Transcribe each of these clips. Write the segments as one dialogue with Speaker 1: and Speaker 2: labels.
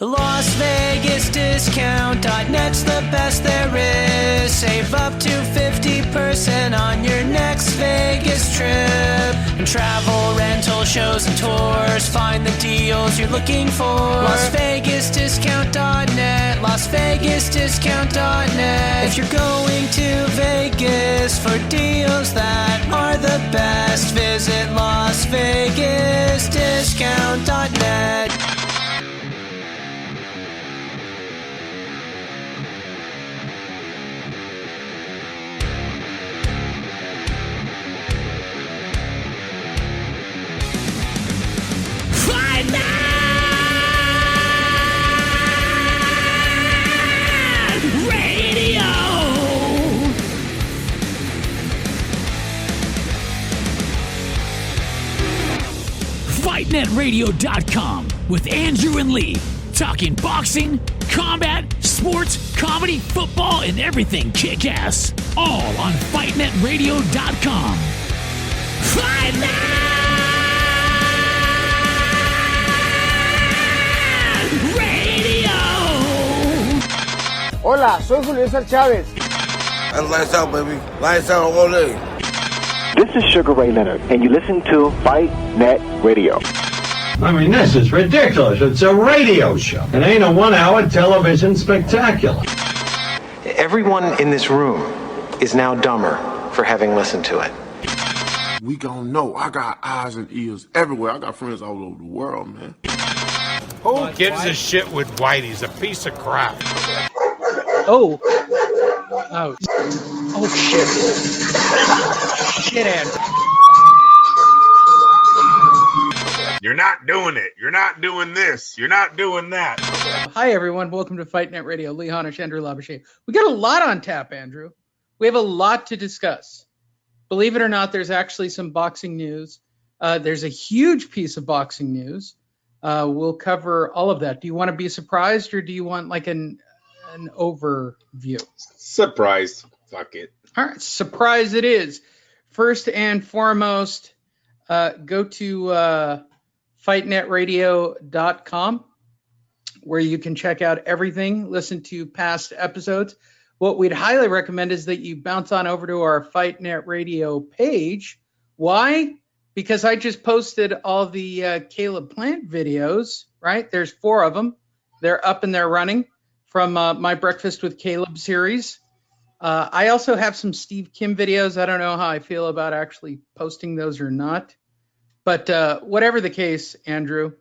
Speaker 1: Las Vegas Discount.net's the best there is. Save up to 50% on your next Vegas trip. And travel, rental, shows, and tours. Find the deals you're looking for. Las Vegas Discount.net. Las Vegas Discount.net. If you're going to Vegas for deals that are the best, visit Las Vegas Discount.net.
Speaker 2: FightNetRadio.com with Andrew and Lee, talking boxing, combat, sports, comedy, football, and everything kick-ass. All on FightNetRadio.com. Fight Net Radio!
Speaker 3: Hola, soy Julio César Chávez.
Speaker 4: And lights out, baby. Lights out all day.
Speaker 5: This is Sugar Ray Leonard, and you listen to Fight Net Radio.
Speaker 6: I mean, this is ridiculous. It's a radio show. It ain't a one-hour television spectacular.
Speaker 7: Everyone in this room is now dumber for having listened to it.
Speaker 4: We gon' know. I got eyes and ears everywhere. I got friends all over the world, man.
Speaker 8: Who gives a shit with White? He's a piece of crap.
Speaker 9: Oh, shit. Shit, Andrew.
Speaker 8: You're not doing it. You're not doing this. You're not doing that.
Speaker 9: Hi, everyone. Welcome to Fight Net Radio. Lee Honish, Andrew Labouche. We got a lot on tap, Andrew. We have a lot to discuss. Believe it or not, there's actually some boxing news. There's a huge piece of boxing news. We'll cover all of that. Do you want to be surprised, or do you want like an overview?
Speaker 8: Surprised. Fuck it.
Speaker 9: All right, surprise it is. First and foremost, go to fightnetradio.com, where you can check out everything, listen to past episodes. What we'd highly recommend is that you bounce on over to our Fight Net Radio page. Why? Because I just posted all the Caleb Plant videos, right? There's 4 of them. They're up and they're running from my Breakfast with Caleb series. I also have some Steve Kim videos. I don't know how I feel about actually posting those or not. But whatever the case, Andrew,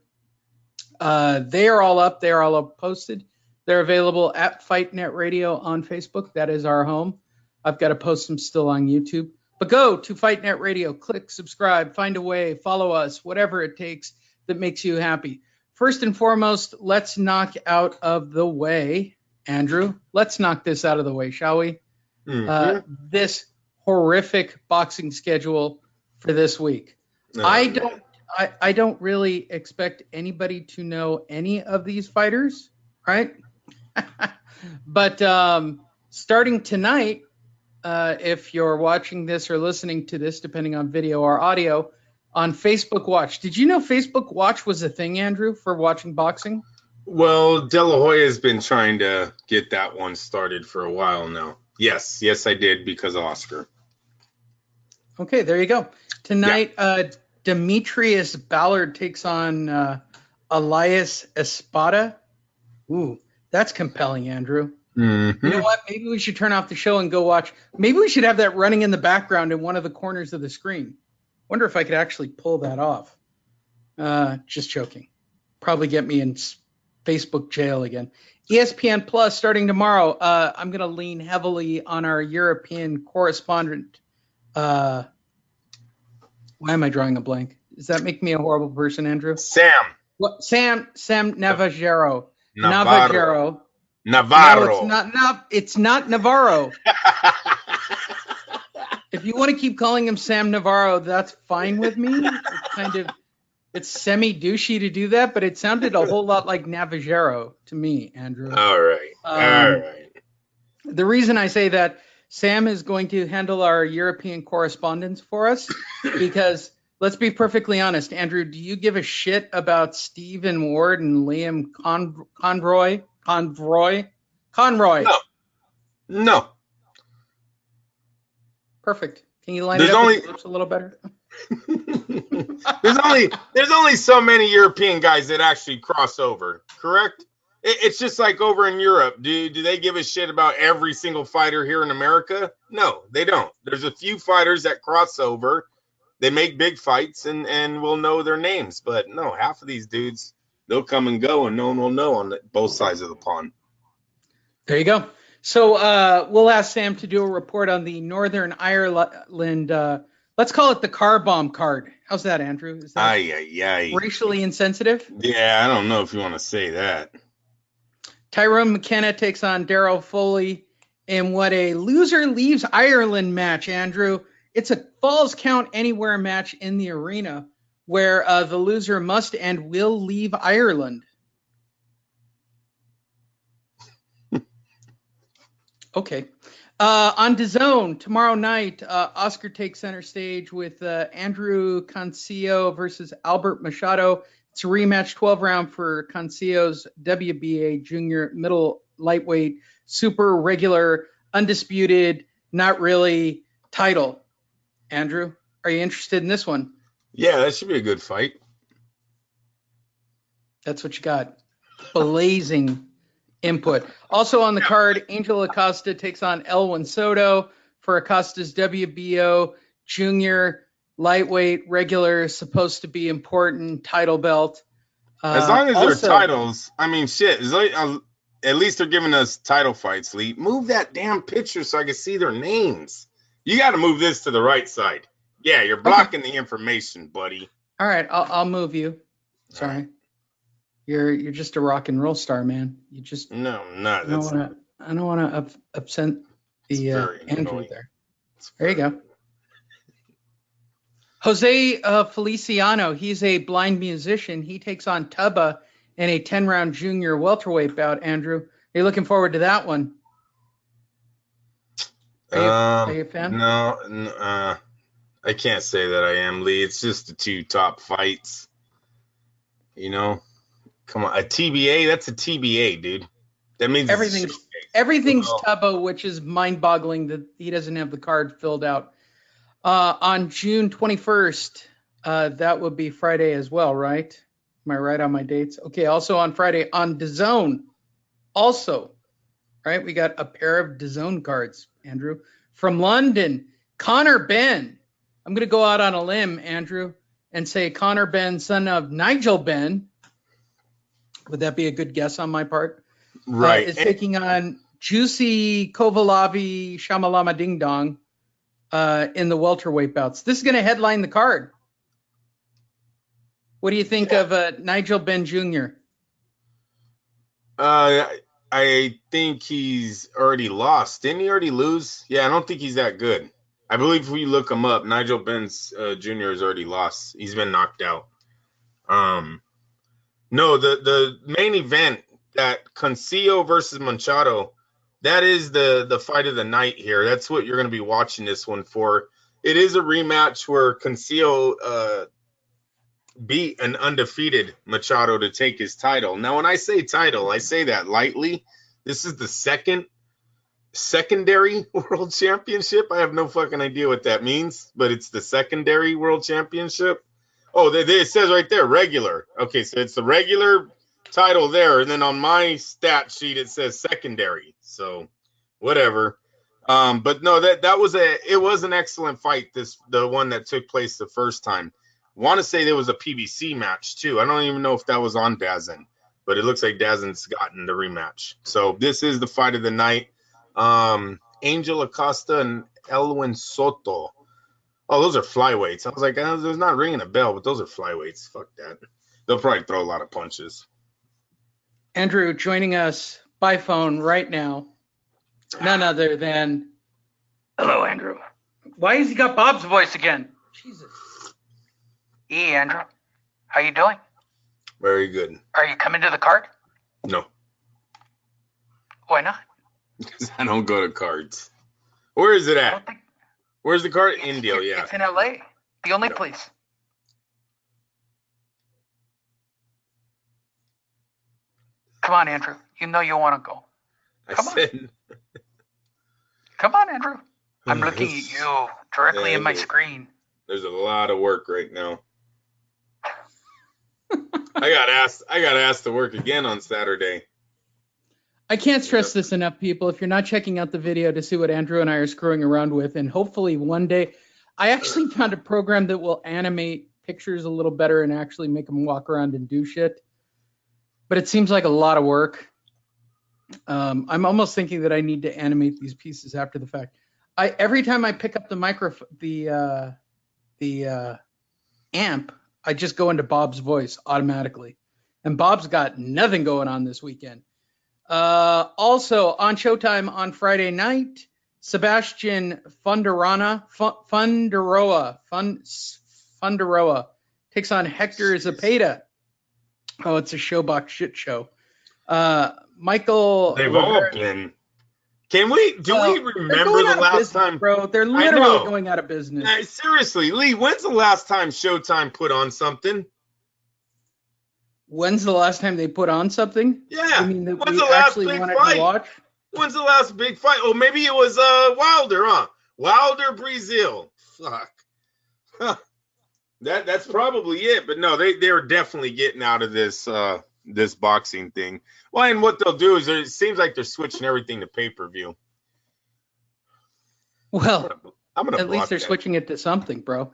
Speaker 9: they are all up. They are all up posted. They're available at Fight Net Radio on Facebook. That is our home. I've got to post them still on YouTube. But go to Fight Net Radio, click subscribe, find a way, follow us, whatever it takes that makes you happy. First and foremost, let's knock out of the way, Andrew. Let's knock this out of the way, shall we? Mm-hmm. This horrific boxing schedule for this week. I don't really expect anybody to know any of these fighters, right? But starting tonight, if you're watching this or listening to this, depending on video or audio, on Facebook Watch. Did you know Facebook Watch was a thing, Andrew, for watching boxing?
Speaker 10: Well, De La Hoya has been trying to get that one started for a while now. Yes, I did because of Oscar.
Speaker 9: Okay, there you go. Tonight, Demetrius Ballard takes on Elias Espadas. Ooh, that's compelling, Andrew.
Speaker 10: Mm-hmm.
Speaker 9: You know what? Maybe we should turn off the show and go watch. Maybe we should have that running in the background in one of the corners of the screen. Wonder if I could actually pull that off. Just joking. Probably get me in Facebook jail again. ESPN Plus starting tomorrow. I'm going to lean heavily on our European correspondent. Why am I drawing a blank? Does that make me a horrible person, Andrew?
Speaker 10: Sam
Speaker 9: Navarro.
Speaker 10: Navarro.
Speaker 9: No, it's not Navarro. If you want to keep calling him Sam Navarro, that's fine with me. It's semi-douchey to do that, but it sounded a whole lot like Navajero to me, Andrew.
Speaker 10: All right.
Speaker 9: The reason I say that, Sam is going to handle our European correspondence for us because let's be perfectly honest. Andrew, do you give a shit about Stephen Ward and Liam Conroy?
Speaker 10: No.
Speaker 9: Perfect. Can you line it up with your lips a little better?
Speaker 10: There's only so many European guys that actually cross over, correct? It's just like over in Europe. Do they give a shit about every single fighter here in America? No, they don't. There's a few fighters that cross over. They make big fights and we'll know their names. But no, half of these dudes, they'll come and go and no one will know on both sides of the pond.
Speaker 9: There you go. So we'll ask Sam to do a report on the Northern Ireland, let's call it the car bomb card. How's that, Andrew? Is that racially insensitive?
Speaker 10: Yeah, I don't know if you want to say that.
Speaker 9: Tyrone McKenna takes on Darragh Foley in what a loser leaves Ireland match, Andrew. It's a falls count anywhere match in the arena where the loser must and will leave Ireland. Okay. On DAZN tomorrow night, Oscar takes center stage with Andrew Cancio versus Albert Machado. It's a rematch, 12 round for Cancio's WBA junior middle lightweight super regular undisputed not really title. Andrew, are you interested in this one?
Speaker 10: Yeah, that should be a good fight.
Speaker 9: That's what you got. Blazing input. Also on the card, Angel Acosta takes on Elwin Soto for Acosta's WBO junior lightweight regular, supposed to be important title belt.
Speaker 10: As long as they're titles, I mean, shit. At least they're giving us title fights, Lee. Move that damn picture so I can see their names. You got to move this to the right side. Yeah, you're blocking the information, buddy.
Speaker 9: All right, I'll move you. Sorry. Right. You're just a rock and roll star, man. You just
Speaker 10: no.
Speaker 9: I don't want to upset the Andrew there. There you go. Jose Feliciano, he's a blind musician. He takes on Tubba in a 10-round junior welterweight bout. Andrew, are you looking forward to that one? Are you a fan?
Speaker 10: No, I can't say that I am, Lee. It's just the two top fights. You know, come on, a TBA. That's a TBA, dude. That means
Speaker 9: everything's Tubba, which is mind-boggling that he doesn't have the card filled out. On June 21st, that would be Friday as well, right? Am I right on my dates? Okay, also on Friday on DAZN. Also, right, we got a pair of DAZN cards, Andrew. From London, Conor Benn. I'm going to go out on a limb, Andrew, and say Conor Benn, son of Nigel Benn. Would that be a good guess on my part?
Speaker 10: Right.
Speaker 9: Is taking on Juicy Kovalavi Shamalama Ding Dong in the welterweight bouts. This is going to headline the card. What do you think of Nigel Benn Jr.?
Speaker 10: I think he's already lost. Didn't he already lose? Yeah, I don't think he's that good. I believe if we look him up, Nigel Benn Jr. has already lost. He's been knocked out. No, the main event, that Cancio versus Machado, that is the fight of the night here. That's what you're going to be watching this one for. It is a rematch where Cancio beat an undefeated Machado to take his title. Now, when I say title, I say that lightly. This is the secondary world championship. I have no fucking idea what that means, but it's the secondary world championship. Oh, it says right there, regular. Okay, so it's the regular title there, and then on my stat sheet it says secondary. So, whatever. But no, it was an excellent fight. The one that took place the first time. Want to say there was a PBC match too. I don't even know if that was on DAZN, but it looks like DAZN's gotten the rematch. So this is the fight of the night. Angel Acosta and Elwin Soto. Oh, those are flyweights. I was like, there's not ringing a bell, but those are flyweights. Fuck that. They'll probably throw a lot of punches.
Speaker 9: Andrew joining us by phone right now. None other than.
Speaker 11: Hello, Andrew.
Speaker 9: Why has he got Bob's voice again? Jesus.
Speaker 11: Andrew. How you doing?
Speaker 10: Very good.
Speaker 11: Are you coming to the card?
Speaker 10: No.
Speaker 11: Why not?
Speaker 10: Because I don't go to cards. Where is it at? Where's the card? Indio, yeah.
Speaker 11: It's in LA. The only place. Come on, Andrew. You know you want to go. Come on. Come on, Andrew. I'm looking at you directly in my screen.
Speaker 10: There's a lot of work right now. I got asked to work again on Saturday.
Speaker 9: I can't stress this enough, people. If you're not checking out the video to see what Andrew and I are screwing around with, and hopefully one day, I actually found a program that will animate pictures a little better and actually make them walk around and do shit. But it seems like a lot of work. I'm almost thinking that I need to animate these pieces after the fact. Every time I pick up the amp, I just go into Bob's voice automatically. And Bob's got nothing going on this weekend. Also on Showtime on Friday night, Sebastian Fundaroa takes on Hector Zapata. Oh, it's a showbox shit show. Michael.
Speaker 10: They've all been. Do we remember the last time?
Speaker 9: Bro, they're literally going out of business.
Speaker 10: Seriously, Lee, when's the last time Showtime put on something?
Speaker 9: When's the last time they put on something?
Speaker 10: Yeah.
Speaker 9: I mean, that
Speaker 10: when's
Speaker 9: we
Speaker 10: the last
Speaker 9: actually
Speaker 10: big
Speaker 9: wanted
Speaker 10: fight?
Speaker 9: to watch?
Speaker 10: When's the last big fight? Oh, maybe it was Wilder, huh? Wilder, Brazil. Fuck. Huh. That's probably it. But no, they're definitely getting out of this this boxing thing. Well, and what they'll do is it seems like they're switching everything to pay-per-view.
Speaker 9: Well,
Speaker 10: I'm gonna
Speaker 9: at least they're
Speaker 10: that.
Speaker 9: switching it to something, bro.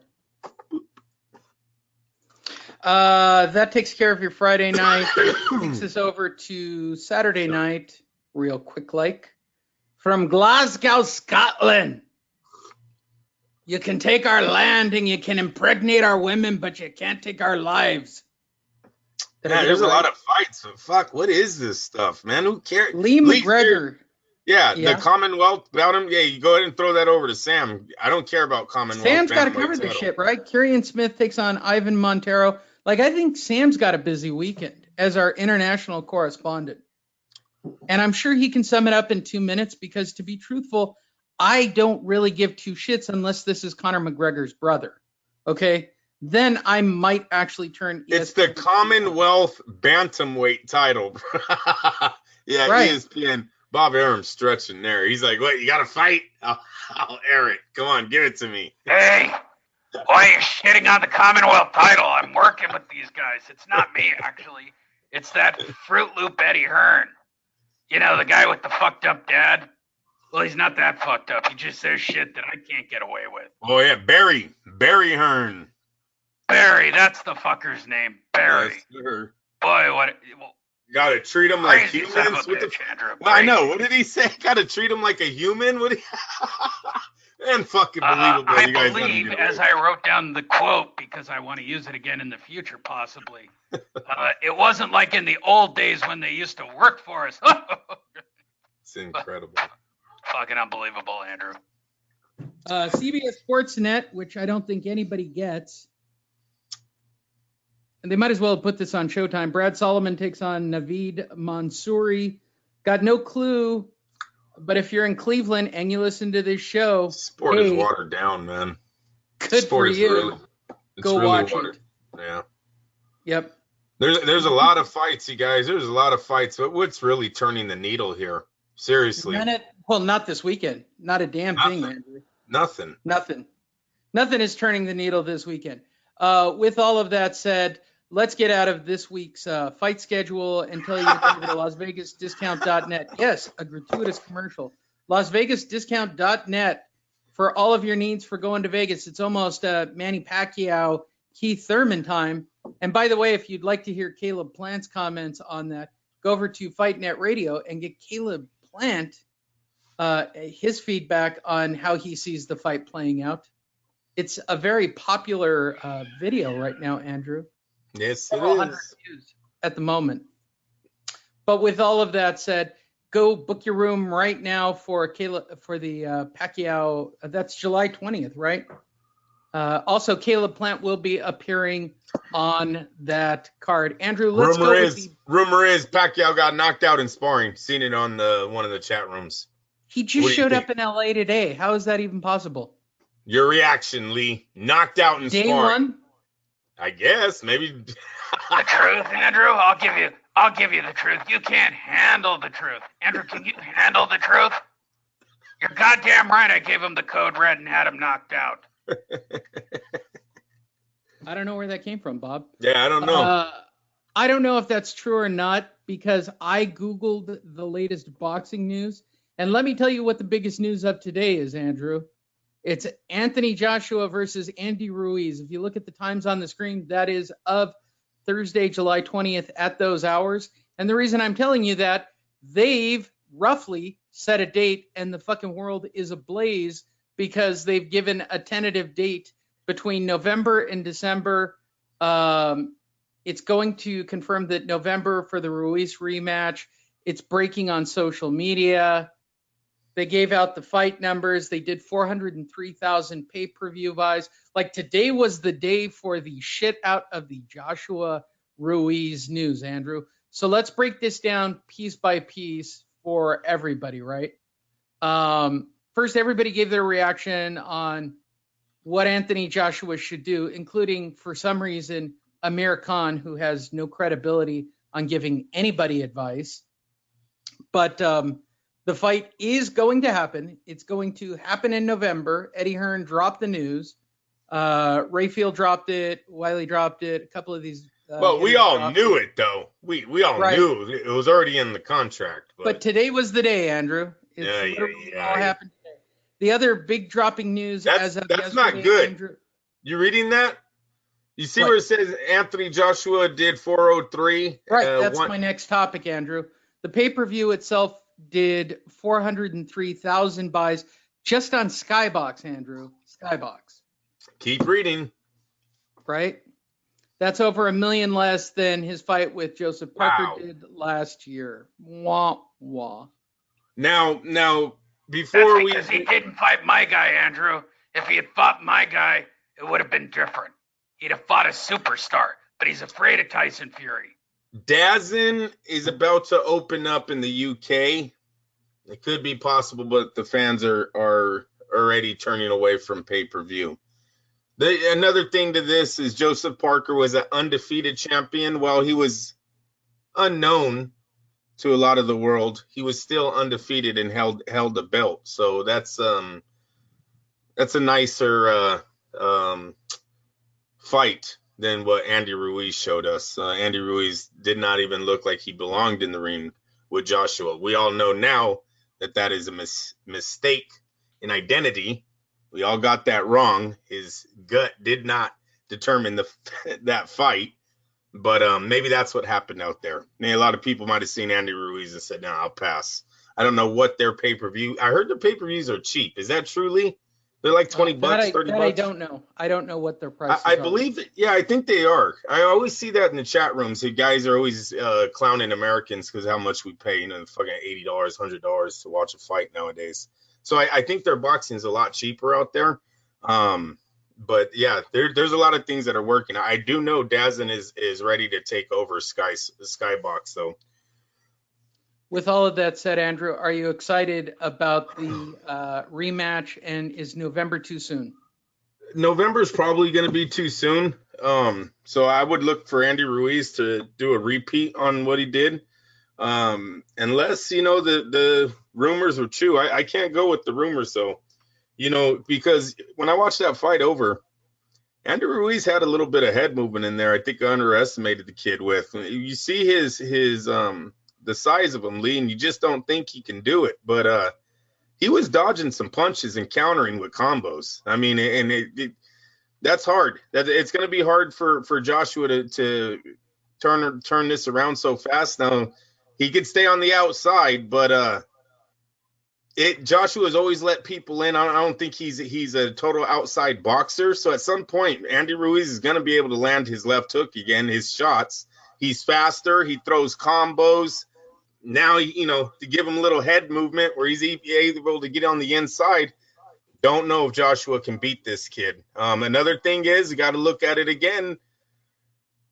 Speaker 9: That takes care of your Friday night. Takes us over to Saturday night, real quick like. From Glasgow, Scotland. You can take our land and you can impregnate our women, but you can't take our lives.
Speaker 10: Yeah, there's a lot of fights. But fuck, what is this stuff, man? Who cares?
Speaker 9: Lee McGregor.
Speaker 10: Yeah, the Commonwealth bout him. Yeah, you go ahead and throw that over to Sam. I don't care about Commonwealth.
Speaker 9: Sam's got to cover this shit, right? Kieran Smith takes on Ivan Montero. Like, I think Sam's got a busy weekend as our international correspondent. And I'm sure he can sum it up in 2 minutes because, to be truthful, I don't really give two shits unless this is Conor McGregor's brother. Okay? Then I might actually turn ESPN.
Speaker 10: It's the Commonwealth Bantamweight title. Yeah, right. ESPN. Bob Arum's stretching there. He's like, what, you got to fight? I'll air it. Come on, give it to me.
Speaker 11: Hey, why are you shitting on the Commonwealth title? I'm working with these guys. It's not me, actually. It's that Fruit Loop Eddie Hearn. You know, the guy with the fucked up dad? Well, he's not that fucked up. He just says shit that I can't get away with.
Speaker 10: Oh, yeah, Barry Hearn.
Speaker 11: Barry, that's the fucker's name. Barry.
Speaker 10: Yes, sir.
Speaker 11: Boy, what... Well,
Speaker 10: gotta treat them like humans. I know. What did he say? Gotta treat them like a human? What? And fucking believable.
Speaker 11: I believe, as I wrote down the quote, because I want to use it again in the future, possibly. It wasn't like in the old days when they used to work for us.
Speaker 10: It's incredible.
Speaker 11: Fucking unbelievable, Andrew.
Speaker 9: CBS Sportsnet, which I don't think anybody gets. And they might as well put this on Showtime. Brad Solomon takes on Naveed Mansouri. Got no clue, but if you're in Cleveland and you listen to this show,
Speaker 10: sport is watered down, man.
Speaker 9: Good for you. Go watch it.
Speaker 10: Yeah.
Speaker 9: Yep.
Speaker 10: There's a lot of fights, you guys. There's a lot of fights, but what's really turning the needle here? Seriously.
Speaker 9: Not this weekend. Not a damn thing, Andrew.
Speaker 10: Nothing.
Speaker 9: Nothing is turning the needle this weekend. With all of that said, let's get out of this week's fight schedule and tell you to go to LasVegasDiscount.net. Yes, a gratuitous commercial. LasVegasDiscount.net for all of your needs for going to Vegas. It's almost Manny Pacquiao, Keith Thurman time. And by the way, if you'd like to hear Caleb Plant's comments on that, go over to Fight Net Radio and get Caleb Plant his feedback on how he sees the fight playing out. It's a very popular video right now, Andrew.
Speaker 10: Yes, it is.
Speaker 9: Views at the moment. But with all of that said, go book your room right now for the Pacquiao. That's July 20th, right? Also, Caleb Plant will be appearing on that card. Andrew, let's
Speaker 10: rumor is Pacquiao got knocked out in sparring. Seen it on one of the chat rooms.
Speaker 9: He just showed up in LA today. How is that even possible?
Speaker 10: Your reaction, Lee. Knocked out in
Speaker 9: Day
Speaker 10: sparring.
Speaker 9: One?
Speaker 10: I guess, maybe.
Speaker 11: The truth, Andrew, I'll give you I'll give you the truth. You can't handle the truth. Andrew, can you handle the truth? You're goddamn right. I gave him the code red and had him knocked out.
Speaker 9: I don't know where that came from, Bob.
Speaker 10: Yeah, I don't know.
Speaker 9: I don't know if that's true or not because I Googled the latest boxing news. And let me tell you what the biggest news of today is, Andrew. It's Anthony Joshua versus Andy Ruiz. If you look at the times on the screen, that is of Thursday, July 20th at those hours. And the reason I'm telling you that, they've roughly set a date and the fucking world is ablaze because they've given a tentative date between November and December. It's going to confirm that November for the Ruiz rematch. It's breaking on social media. They gave out the fight numbers. They did 403,000 pay-per-view buys. Like today was the day for the shit out of the Joshua Ruiz news, Andrew. So let's break this down piece by piece for everybody, right? First, everybody gave their reaction on what Anthony Joshua should do, including, for some reason, Amir Khan, who has no credibility on giving anybody advice. But the fight is going to happen. It's going to happen in November. Eddie Hearn dropped the news. Rayfield dropped it. Wiley dropped it. A couple of these.
Speaker 10: Well, we all knew it, though. We all knew it was already in the contract.
Speaker 9: But today was the day, Andrew. It's all happened today. The other big dropping news as of
Speaker 10: that's
Speaker 9: yesterday,
Speaker 10: not good.
Speaker 9: Andrew,
Speaker 10: you reading that? You see where it says Anthony Joshua did 403?
Speaker 9: Right, that's my next topic, Andrew. The pay-per-view itself did 403,000 buys just on Skybox, Andrew. Skybox.
Speaker 10: Keep reading.
Speaker 9: Right? That's over 1 million less than his fight with Joseph Parker did last year. Wah, wah.
Speaker 10: Now,
Speaker 11: That's because he didn't fight my guy, Andrew. If he had fought my guy, it would have been different. He'd have fought a superstar, but he's afraid of Tyson Fury.
Speaker 10: DAZN is about to open up in the UK. It could be possible, but the fans are already turning away from pay-per-view. Another thing to this is Joseph Parker was an undefeated champion. While he was unknown to a lot of the world, he was still undefeated and held the belt. So that's a nicer fight than what Andy Ruiz showed us. Andy Ruiz did not even look like he belonged in the ring with Joshua. We all know now that is a mistake in identity. We all got that wrong. His gut did not determine that fight, but maybe that's what happened out there. A lot of people might have seen Andy Ruiz and said, "No, I'll pass." I don't know what their pay-per-view. I heard their pay-per-views are cheap. Is that truly? They're like $20, $30 bucks.
Speaker 9: I don't know. I don't know what their prices are.
Speaker 10: I believe it. Yeah, I think they are. I always see that in the chat rooms. The guys are always clowning Americans because how much we pay, fucking $80, $100 to watch a fight nowadays. So I think their boxing is a lot cheaper out there. But yeah, there's a lot of things that are working. I do know DAZN is ready to take over Skybox. So.
Speaker 9: With all of that said, Andrew, are you excited about the rematch, and is November too soon?
Speaker 10: November is probably going to be too soon. So I would look for Andy Ruiz to do a repeat on what he did. Unless, the rumors are true. I can't go with the rumors, though, because when I watched that fight over, Andy Ruiz had a little bit of head movement in there. I think I underestimated the kid with. You see his the size of him, Lee, and you just don't think he can do it. But he was dodging some punches and countering with combos. I mean, and that's hard. It's going to be hard for Joshua to turn this around so fast. Now, he could stay on the outside, but Joshua's always let people in. I don't think he's a total outside boxer. So at some point, Andy Ruiz is going to be able to land his left hook again, his shots. He's faster. He throws combos. Now, to give him a little head movement where he's able to get on the inside. Don't know if Joshua can beat this kid. Another thing is, you got to look at it again.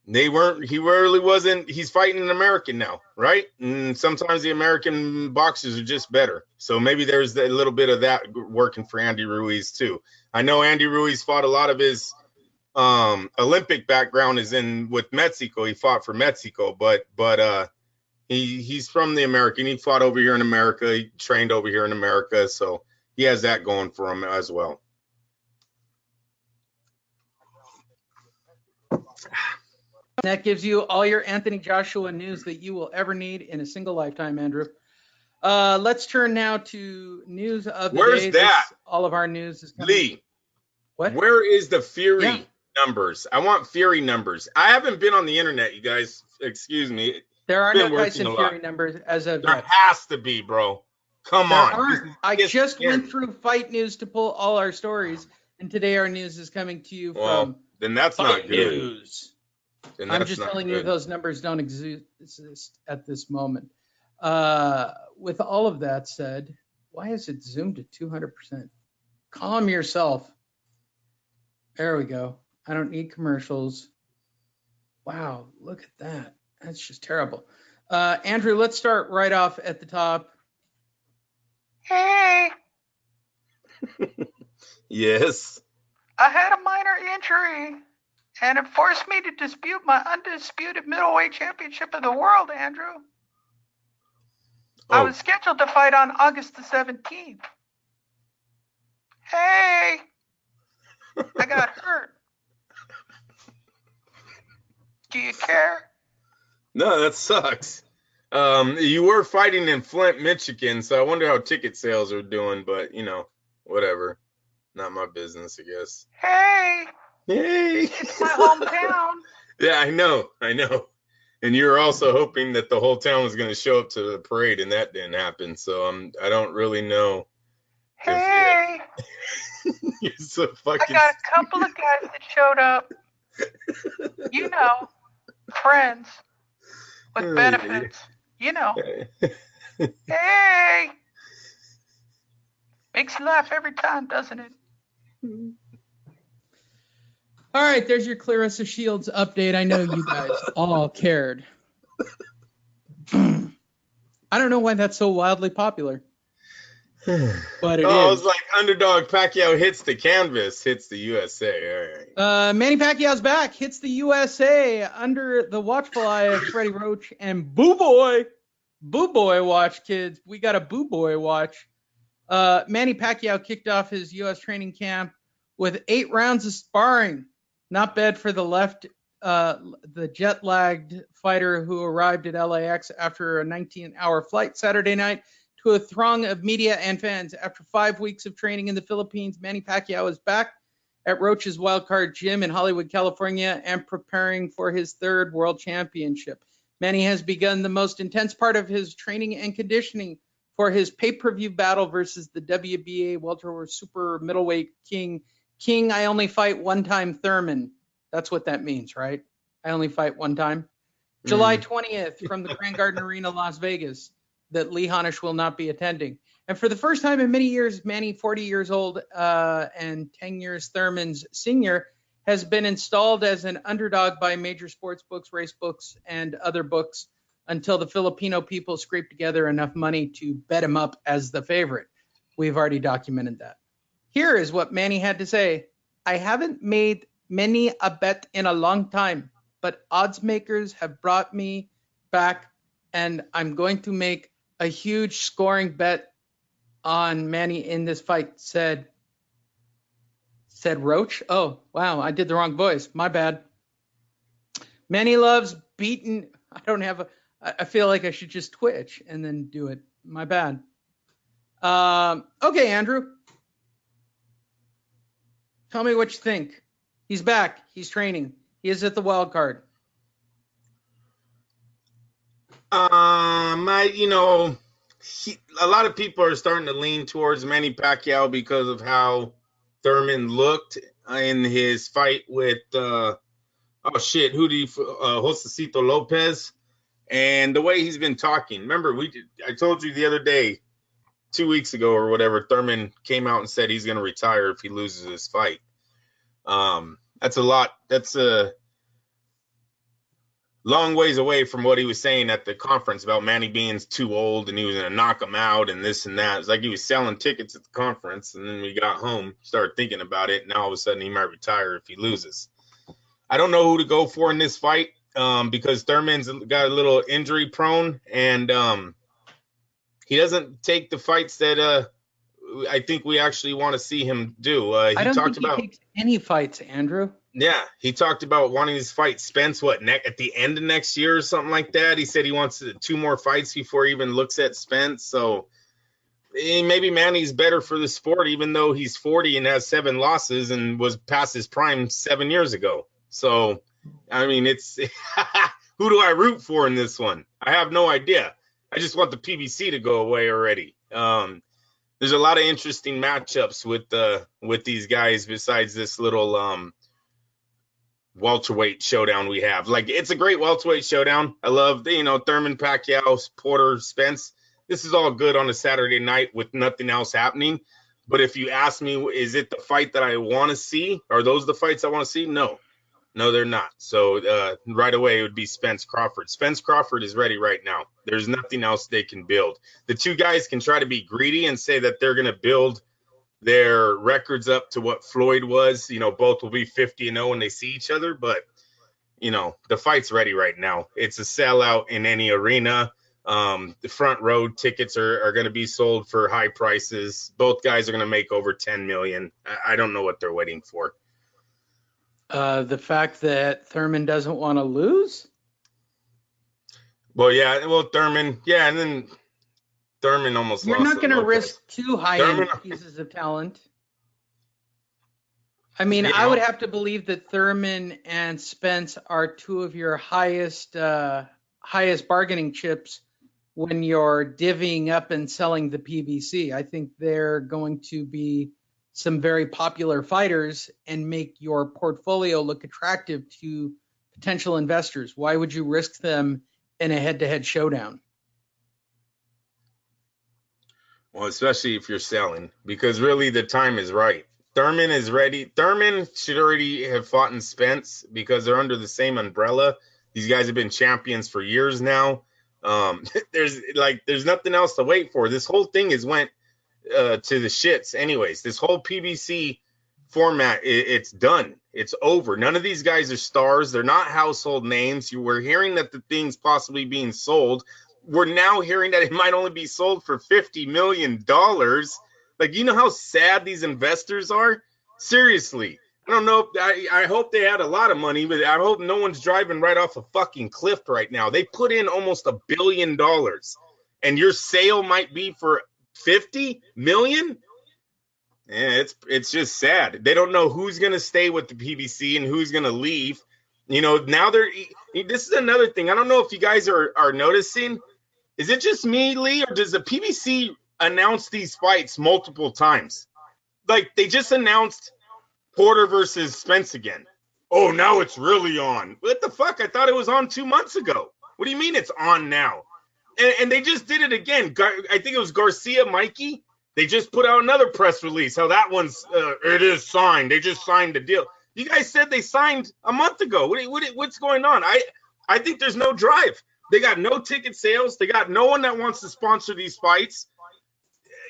Speaker 10: He really wasn't. He's fighting an American now, right? And sometimes the American boxers are just better. So maybe there's a little bit of that working for Andy Ruiz too. I know Andy Ruiz fought a lot of his Olympic background is in with Mexico. He fought for Mexico, but He's from the American. He fought over here in America. He trained over here in America, so he has that going for him as well.
Speaker 9: That gives you all your Anthony Joshua news that you will ever need in a single lifetime, Andrew. Let's turn now to news of the
Speaker 10: Where's
Speaker 9: day.
Speaker 10: that?
Speaker 9: All of our news is coming.
Speaker 10: Lee.
Speaker 9: What?
Speaker 10: Where is the Fury numbers? I want Fury numbers. I haven't been on the internet, you guys. Excuse me.
Speaker 9: There are no Tyson Fury numbers as of
Speaker 10: there
Speaker 9: yet.
Speaker 10: has to be, bro. Come on.
Speaker 9: I just went through Fight News to pull all our stories, and today our news is coming to you from
Speaker 10: then that's
Speaker 9: Fight
Speaker 10: not good.
Speaker 9: News.
Speaker 10: Then
Speaker 9: I'm
Speaker 10: that's
Speaker 9: just
Speaker 10: not
Speaker 9: telling
Speaker 10: good.
Speaker 9: you those numbers don't exist at this moment. With all of that said, why is it zoomed to 200%? Calm yourself. There we go. I don't need commercials. Wow, look at that. That's just terrible. Andrew, let's start right off at the top.
Speaker 11: Hey,
Speaker 10: Yes.
Speaker 11: I had a minor injury, and it forced me to dispute my undisputed middleweight championship of the world, Andrew. I was scheduled to fight on August the 17th. Hey, I got hurt. Do you care?
Speaker 10: No, that sucks. You were fighting in Flint, Michigan, so I wonder how ticket sales are doing, but, whatever. Not my business, I guess.
Speaker 11: Hey,
Speaker 10: Hey.
Speaker 11: it's my hometown.
Speaker 10: Yeah, I know. And you were also hoping that the whole town was going to show up to the parade, and that didn't happen, so I don't really know.
Speaker 11: Hey,
Speaker 10: You're so fucking...
Speaker 11: I got a couple of guys that showed up. Friends with benefits. Hey, makes you laugh every time, doesn't it?
Speaker 9: All right, there's your Clarissa Shields update. I know you guys all cared. I don't know why that's so wildly popular, but it is.
Speaker 10: Oh, it's like underdog Pacquiao hits the canvas, hits the USA. All right.
Speaker 9: Manny Pacquiao's back, hits the USA under the watchful eye of Freddie Roach and Boo Boy. Boo Boy watch, kids. We got a Boo Boy watch. Manny Pacquiao kicked off his U.S. training camp with 8 rounds of sparring. Not bad for the jet-lagged fighter who arrived at LAX after a 19-hour flight Saturday night to a throng of media and fans. After 5 weeks of training in the Philippines, Manny Pacquiao is back at Roach's Wildcard Gym in Hollywood, California, and preparing for his 3rd World Championship. Manny has begun the most intense part of his training and conditioning for his pay-per-view battle versus the WBA welterweight super middleweight king, I only fight one time Thurman. That's what that means, right? I only fight one time. July 20th from the Grand Garden Arena, Las Vegas, that Lee Honish will not be attending. And for the first time in many years, Manny, 40 years old and 10 years Thurman's senior, has been installed as an underdog by major sports books, race books, and other books until the Filipino people scrape together enough money to bet him up as the favorite. We've already documented that. Here is what Manny had to say. I haven't made many a bet in a long time, but odds makers have brought me back, and I'm going to make a huge scoring bet on Manny in this fight, said Roach. Oh, wow, I did the wrong voice. My bad. Manny loves beating. I feel like I should just twitch and then do it. My bad. Okay, Andrew. Tell me what you think. He's back. He's training. He is at the wild card.
Speaker 10: A lot of people are starting to lean towards Manny Pacquiao because of how Thurman looked in his fight with Josecito Lopez, and the way he's been talking. Remember, I told you the other day, 2 weeks ago or whatever, Thurman came out and said he's going to retire if he loses this fight. That's a lot. That's a long ways away from what he was saying at the conference about Manny being too old and he was going to knock him out and this and that. It's like he was selling tickets at the conference, and then we got home, started thinking about it, and now all of a sudden he might retire if he loses. I don't know who to go for in this fight. because Thurman's got a little injury prone, and he doesn't take the fights that I think we actually want to see him do.
Speaker 9: I don't think he takes any fights, Andrew.
Speaker 10: Yeah, he talked about wanting to fight Spence, at the end of next year or something like that. He said he wants 2 more fights before he even looks at Spence. So maybe Manny's better for the sport, even though he's 40 and has 7 losses and was past his prime 7 years ago. So, I mean, it's who do I root for in this one? I have no idea. I just want the PBC to go away already. There's a lot of interesting matchups with these guys besides this little welterweight showdown we have. Like, it's a great welterweight showdown. I love Thurman, Pacquiao, Porter, Spence. This is all good on a Saturday night with nothing else happening. But if you ask me, is it the fight that I want to see? Are those the fights I want to see? No, they're not. So right away, it would be Spence Crawford. Spence Crawford is ready right now. There's nothing else they can build. The 2 guys can try to be greedy and say that they're going to build their records up to what Floyd was. Both will be 50-0 when they see each other. But, the fight's ready right now. It's a sellout in any arena. The front row tickets are going to be sold for high prices. Both guys are going to make over $10 million. I don't know what they're waiting for.
Speaker 9: The fact that Thurman doesn't want to lose?
Speaker 10: Well, Thurman, and then Thurman almost
Speaker 9: You're
Speaker 10: lost.
Speaker 9: not going to risk 2 high-end pieces of talent. I mean, I would have to believe that Thurman and Spence are 2 of your highest bargaining chips when you're divvying up and selling the PBC. I think they're going to be some very popular fighters and make your portfolio look attractive to potential investors. Why would you risk them in a head-to-head showdown?
Speaker 10: Well, especially if you're selling, because really the time is right. Thurman is ready. Thurman should already have fought in Spence because they're under the same umbrella. These guys have been champions for years now. There's nothing else to wait for. This whole thing went to the shits anyways. This whole PBC format, it's done. It's over. None of these guys are stars. They're not household names. We're hearing that the thing's possibly being sold. We're now hearing that it might only be sold for $50 million. Like, you know how sad these investors are? Seriously. I don't know. I hope they had a lot of money, but I hope no one's driving right off a fucking cliff right now. They put in almost $1 billion, and your sale might be for $50 million? Yeah, it's just sad. They don't know who's going to stay with the PBC and who's going to leave. Now this is another thing. I don't know if you guys are noticing. Is it just me, Lee, or does the PBC announce these fights multiple times? Like, they just announced Porter versus Spence again. Oh, now it's really on. What the fuck? I thought it was on 2 months ago. What do you mean it's on now? And they just did it again. I think it was Garcia Mikey. They just put out another press release. How that one's it is signed. They just signed the deal. You guys said they signed a month ago. What's going on? I think there's no drive. They got no ticket sales. They got no one that wants to sponsor these fights.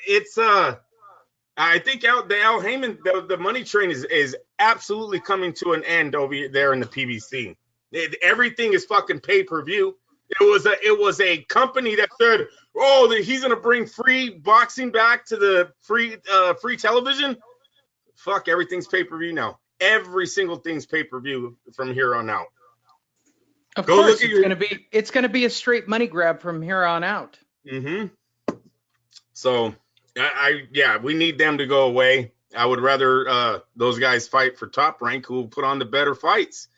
Speaker 10: It's I think the Al Heyman, the money train is absolutely coming to an end over there in the PBC. Everything is fucking pay-per-view. It was a company that said, "Oh, he's gonna bring free boxing back to the free television." Fuck, everything's pay-per-view now. Every single thing's pay-per-view from here on out.
Speaker 9: Of course, it's gonna be a straight money grab from here on out.
Speaker 10: Mm-hmm. So, we need them to go away. I would rather those guys fight for Top Rank, who will put on the better fights.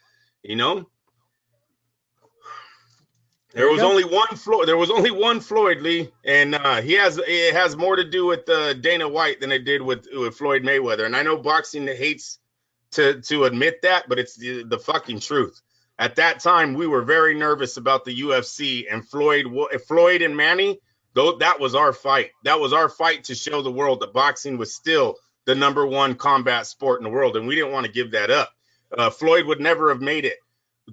Speaker 10: There was only one Floyd, Lee, and it has more to do with Dana White than it did with Floyd Mayweather. And I know boxing hates to admit that, but it's the fucking truth. At that time, we were very nervous about the UFC, and Floyd and Manny, that was our fight. That was our fight to show the world that boxing was still the #1 combat sport in the world, and we didn't want to give that up. Floyd would never have made it.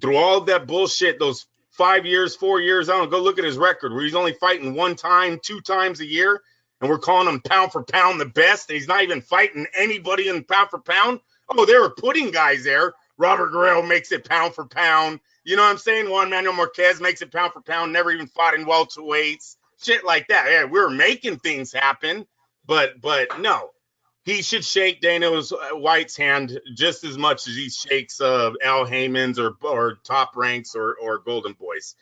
Speaker 10: Through all of that bullshit, those 5 years, 4 years, I don't know, go look at his record where he's only fighting 1 time, 2 times a year, and we're calling him pound for pound the best, and he's not even fighting anybody in pound for pound. Oh, they were putting guys there. Robert Guerrero makes it pound for pound. You know what I'm saying? Juan Manuel Marquez makes it pound for pound, never even fought in welterweights, shit like that. Yeah, we're making things happen, but no. He should shake Dana White's hand just as much as he shakes Al Heyman's or Top Ranks or Golden Boy's.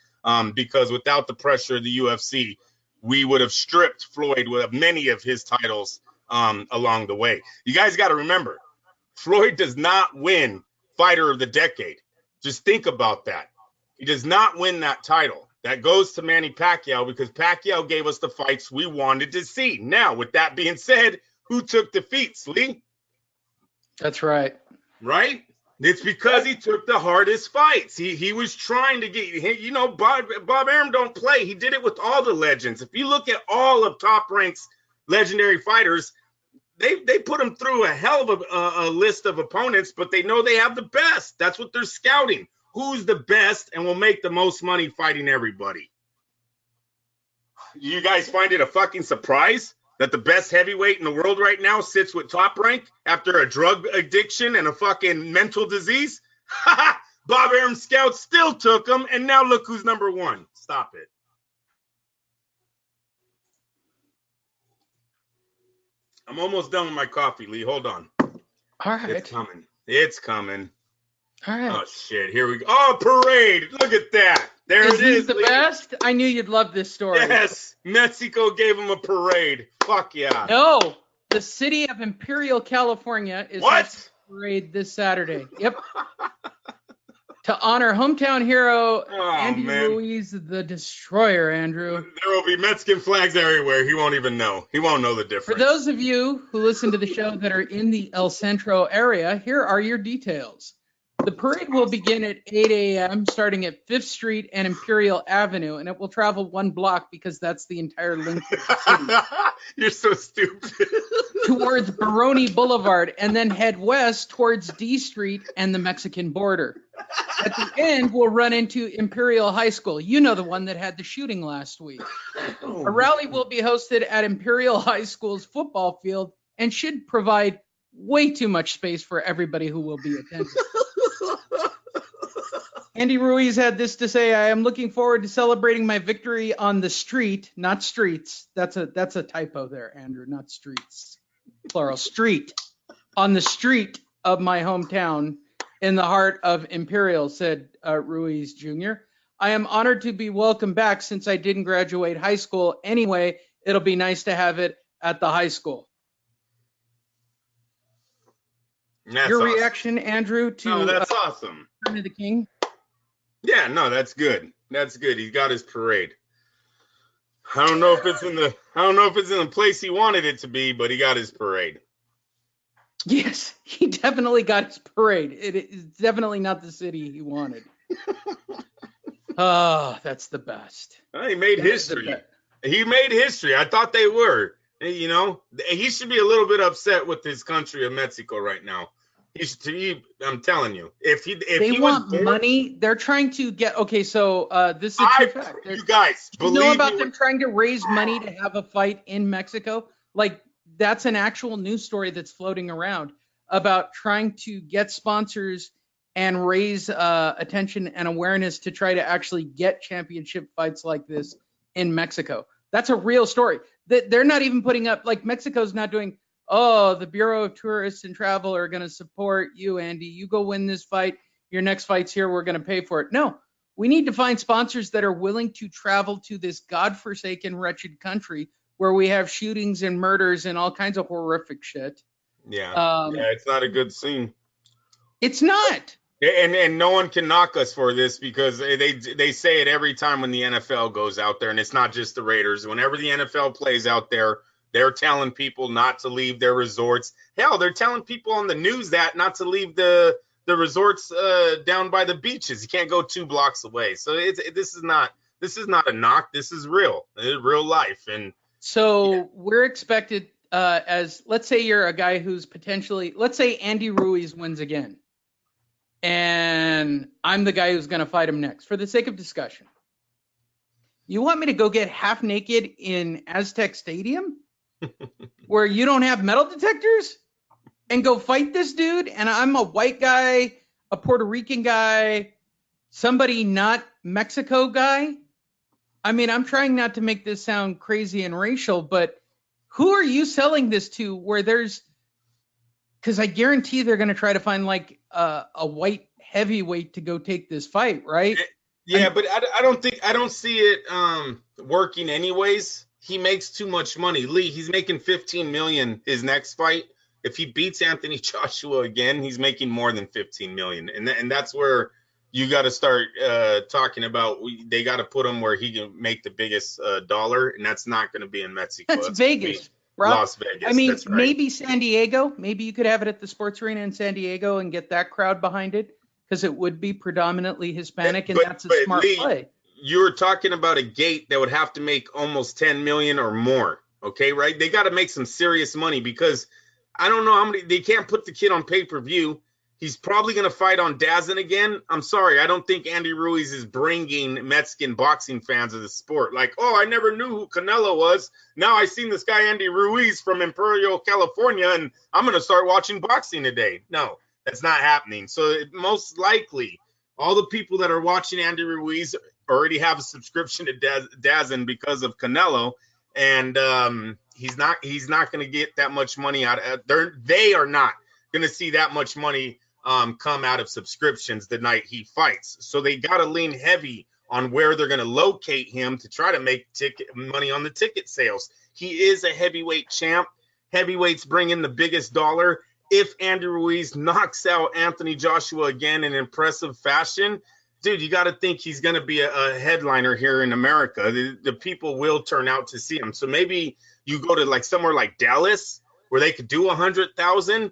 Speaker 10: Because without the pressure of the UFC, we would have stripped Floyd with many of his titles along the way. You guys got to remember, Floyd does not win Fighter of the Decade. Just think about that. He does not win that title. That goes to Manny Pacquiao because Pacquiao gave us the fights we wanted to see. Now, with that being said, who took defeats, Lee?
Speaker 9: That's right.
Speaker 10: Right? It's because he took the hardest fights. He was trying to get, you know, Bob Arum don't play. He did it with all the legends. If you look at all of Top Rank's legendary fighters, they put them through a hell of a list of opponents, but they know they have the best. That's what they're scouting. Who's the best and will make the most money fighting everybody? You guys find it a fucking surprise that the best heavyweight in the world right now sits with Top Rank after a drug addiction and a fucking mental disease? Bob Arum scouts still took him, and now look who's number one. Stop it. I'm almost done with my coffee, Lee. Hold on.
Speaker 9: All right.
Speaker 10: It's coming. It's coming.
Speaker 9: All right.
Speaker 10: Oh, shit. Here we go. Oh, parade. Look at that. There it is.
Speaker 9: The best? I knew you'd love this story.
Speaker 10: Yes. Mexico gave him a parade. Fuck yeah.
Speaker 9: No. The city of Imperial, California is hosting a parade this Saturday. Yep. To honor hometown hero Andy Ruiz, the Destroyer, Andrew.
Speaker 10: There will be Mexican flags everywhere. He won't even know. He won't know the difference.
Speaker 9: For those of you who listen to the show that are in the El Centro area, here are your details. The parade will begin at 8 a.m., starting at 5th Street and Imperial Avenue, and it will travel 1 block because that's the entire length of the city.
Speaker 10: You're so stupid.
Speaker 9: Towards Baroni Boulevard, and then head west towards D Street and the Mexican border. At the end, we'll run into Imperial High School. You know, the one that had the shooting last week. A rally will be hosted at Imperial High School's football field and should provide way too much space for everybody who will be attending. Andy Ruiz had this to say: I am looking forward to celebrating my victory on the street, not streets. That's a typo there, Andrew, not streets. Plural, street. On the street of my hometown in the heart of Imperial, said Ruiz Jr. I am honored to be welcomed back since I didn't graduate high school. Anyway, it'll be nice to have it at the high school. Your reaction, Andrew, to
Speaker 10: that's awesome.
Speaker 9: Return of the King?
Speaker 10: Yeah, no, that's good. That's good. He got his parade. I don't know if it's in the place he wanted it to be, but he got his parade.
Speaker 9: Yes, he definitely got his parade. It is definitely not the city he wanted. Oh, that's the best.
Speaker 10: Well, he made history. He made history. I thought they were. You know, he should be a little bit upset with his country of Mexico right now. I'm telling you, if he
Speaker 9: want money, they're trying to get. Okay, so this is a true fact.
Speaker 10: You guys
Speaker 9: know about them trying to raise money to have a fight in Mexico? Like, that's an actual news story that's floating around about trying to get sponsors and raise attention and awareness to try to actually get championship fights like this in Mexico. That's a real story. They're not even putting up, like, Mexico's not doing, oh, the Bureau of Tourists and Travel are going to support you, Andy. You go win this fight. Your next fight's here. We're going to pay for it. No, we need to find sponsors that are willing to travel to this godforsaken, wretched country where we have shootings and murders and all kinds of horrific shit.
Speaker 10: Yeah, it's not a good scene.
Speaker 9: It's not.
Speaker 10: And no one can knock us for this because they say it every time when the NFL goes out there, and it's not just the Raiders. Whenever the NFL plays out there, they're telling people not to leave their resorts. Hell, they're telling people on the news that not to leave the resorts down by the beaches. You can't go 2 blocks away. So this is not a knock. This is real. It's real life. And
Speaker 9: so we're expected as, let's say you're a guy who's potentially, let's say Andy Ruiz wins again. And I'm the guy who's going to fight him next. For the sake of discussion, you want me to go get half naked in Aztec Stadium where you don't have metal detectors and go fight this dude? And I'm a white guy, a Puerto Rican guy, somebody not Mexico guy? I mean, I'm trying not to make this sound crazy and racial, but who are you selling this to where there's, because I guarantee they're going to try to find like a white heavyweight to go take this fight, right?
Speaker 10: Yeah, but I don't see it working anyways. He makes too much money. Lee, he's making $15 million his next fight. If he beats Anthony Joshua again, he's making more than $15 million. And that's where you got to start talking about. They got to put him where he can make the biggest dollar, and that's not going to be in Mexico.
Speaker 9: That's Vegas, bro.
Speaker 10: Las Vegas.
Speaker 9: I mean,
Speaker 10: that's right.
Speaker 9: maybe San Diego. Maybe you could have it at the sports arena in San Diego and get that crowd behind it, because it would be predominantly Hispanic, and that's a smart
Speaker 10: Lee,
Speaker 9: play.
Speaker 10: You were talking about a gate that would have to make almost $10 million or more. Okay, right? They got to make some serious money, because I don't know how many. They can't put the kid on pay-per-view. He's probably going to fight on DAZN again. I'm sorry. I don't think Andy Ruiz is bringing Mexican boxing fans of the sport. Like, oh, I never knew who Canelo was. Now I seen this guy, Andy Ruiz from Imperial, California, and I'm going to start watching boxing today. No, that's not happening. So most likely, all the people that are watching Andy Ruiz already have a subscription to DAZN because of Canelo, and he's not going to get that much money out of. They are not going to see that much money come out of subscriptions the night he fights. So they got to lean heavy on where they're going to locate him to try to make ticket money on the ticket sales. He is a heavyweight champ. Heavyweights bring in the biggest dollar. If Andy Ruiz knocks out Anthony Joshua again in impressive fashion, dude, you got to think he's going to be a headliner here in America. The people will turn out to see him. So maybe you go to like somewhere like Dallas where they could do 100,000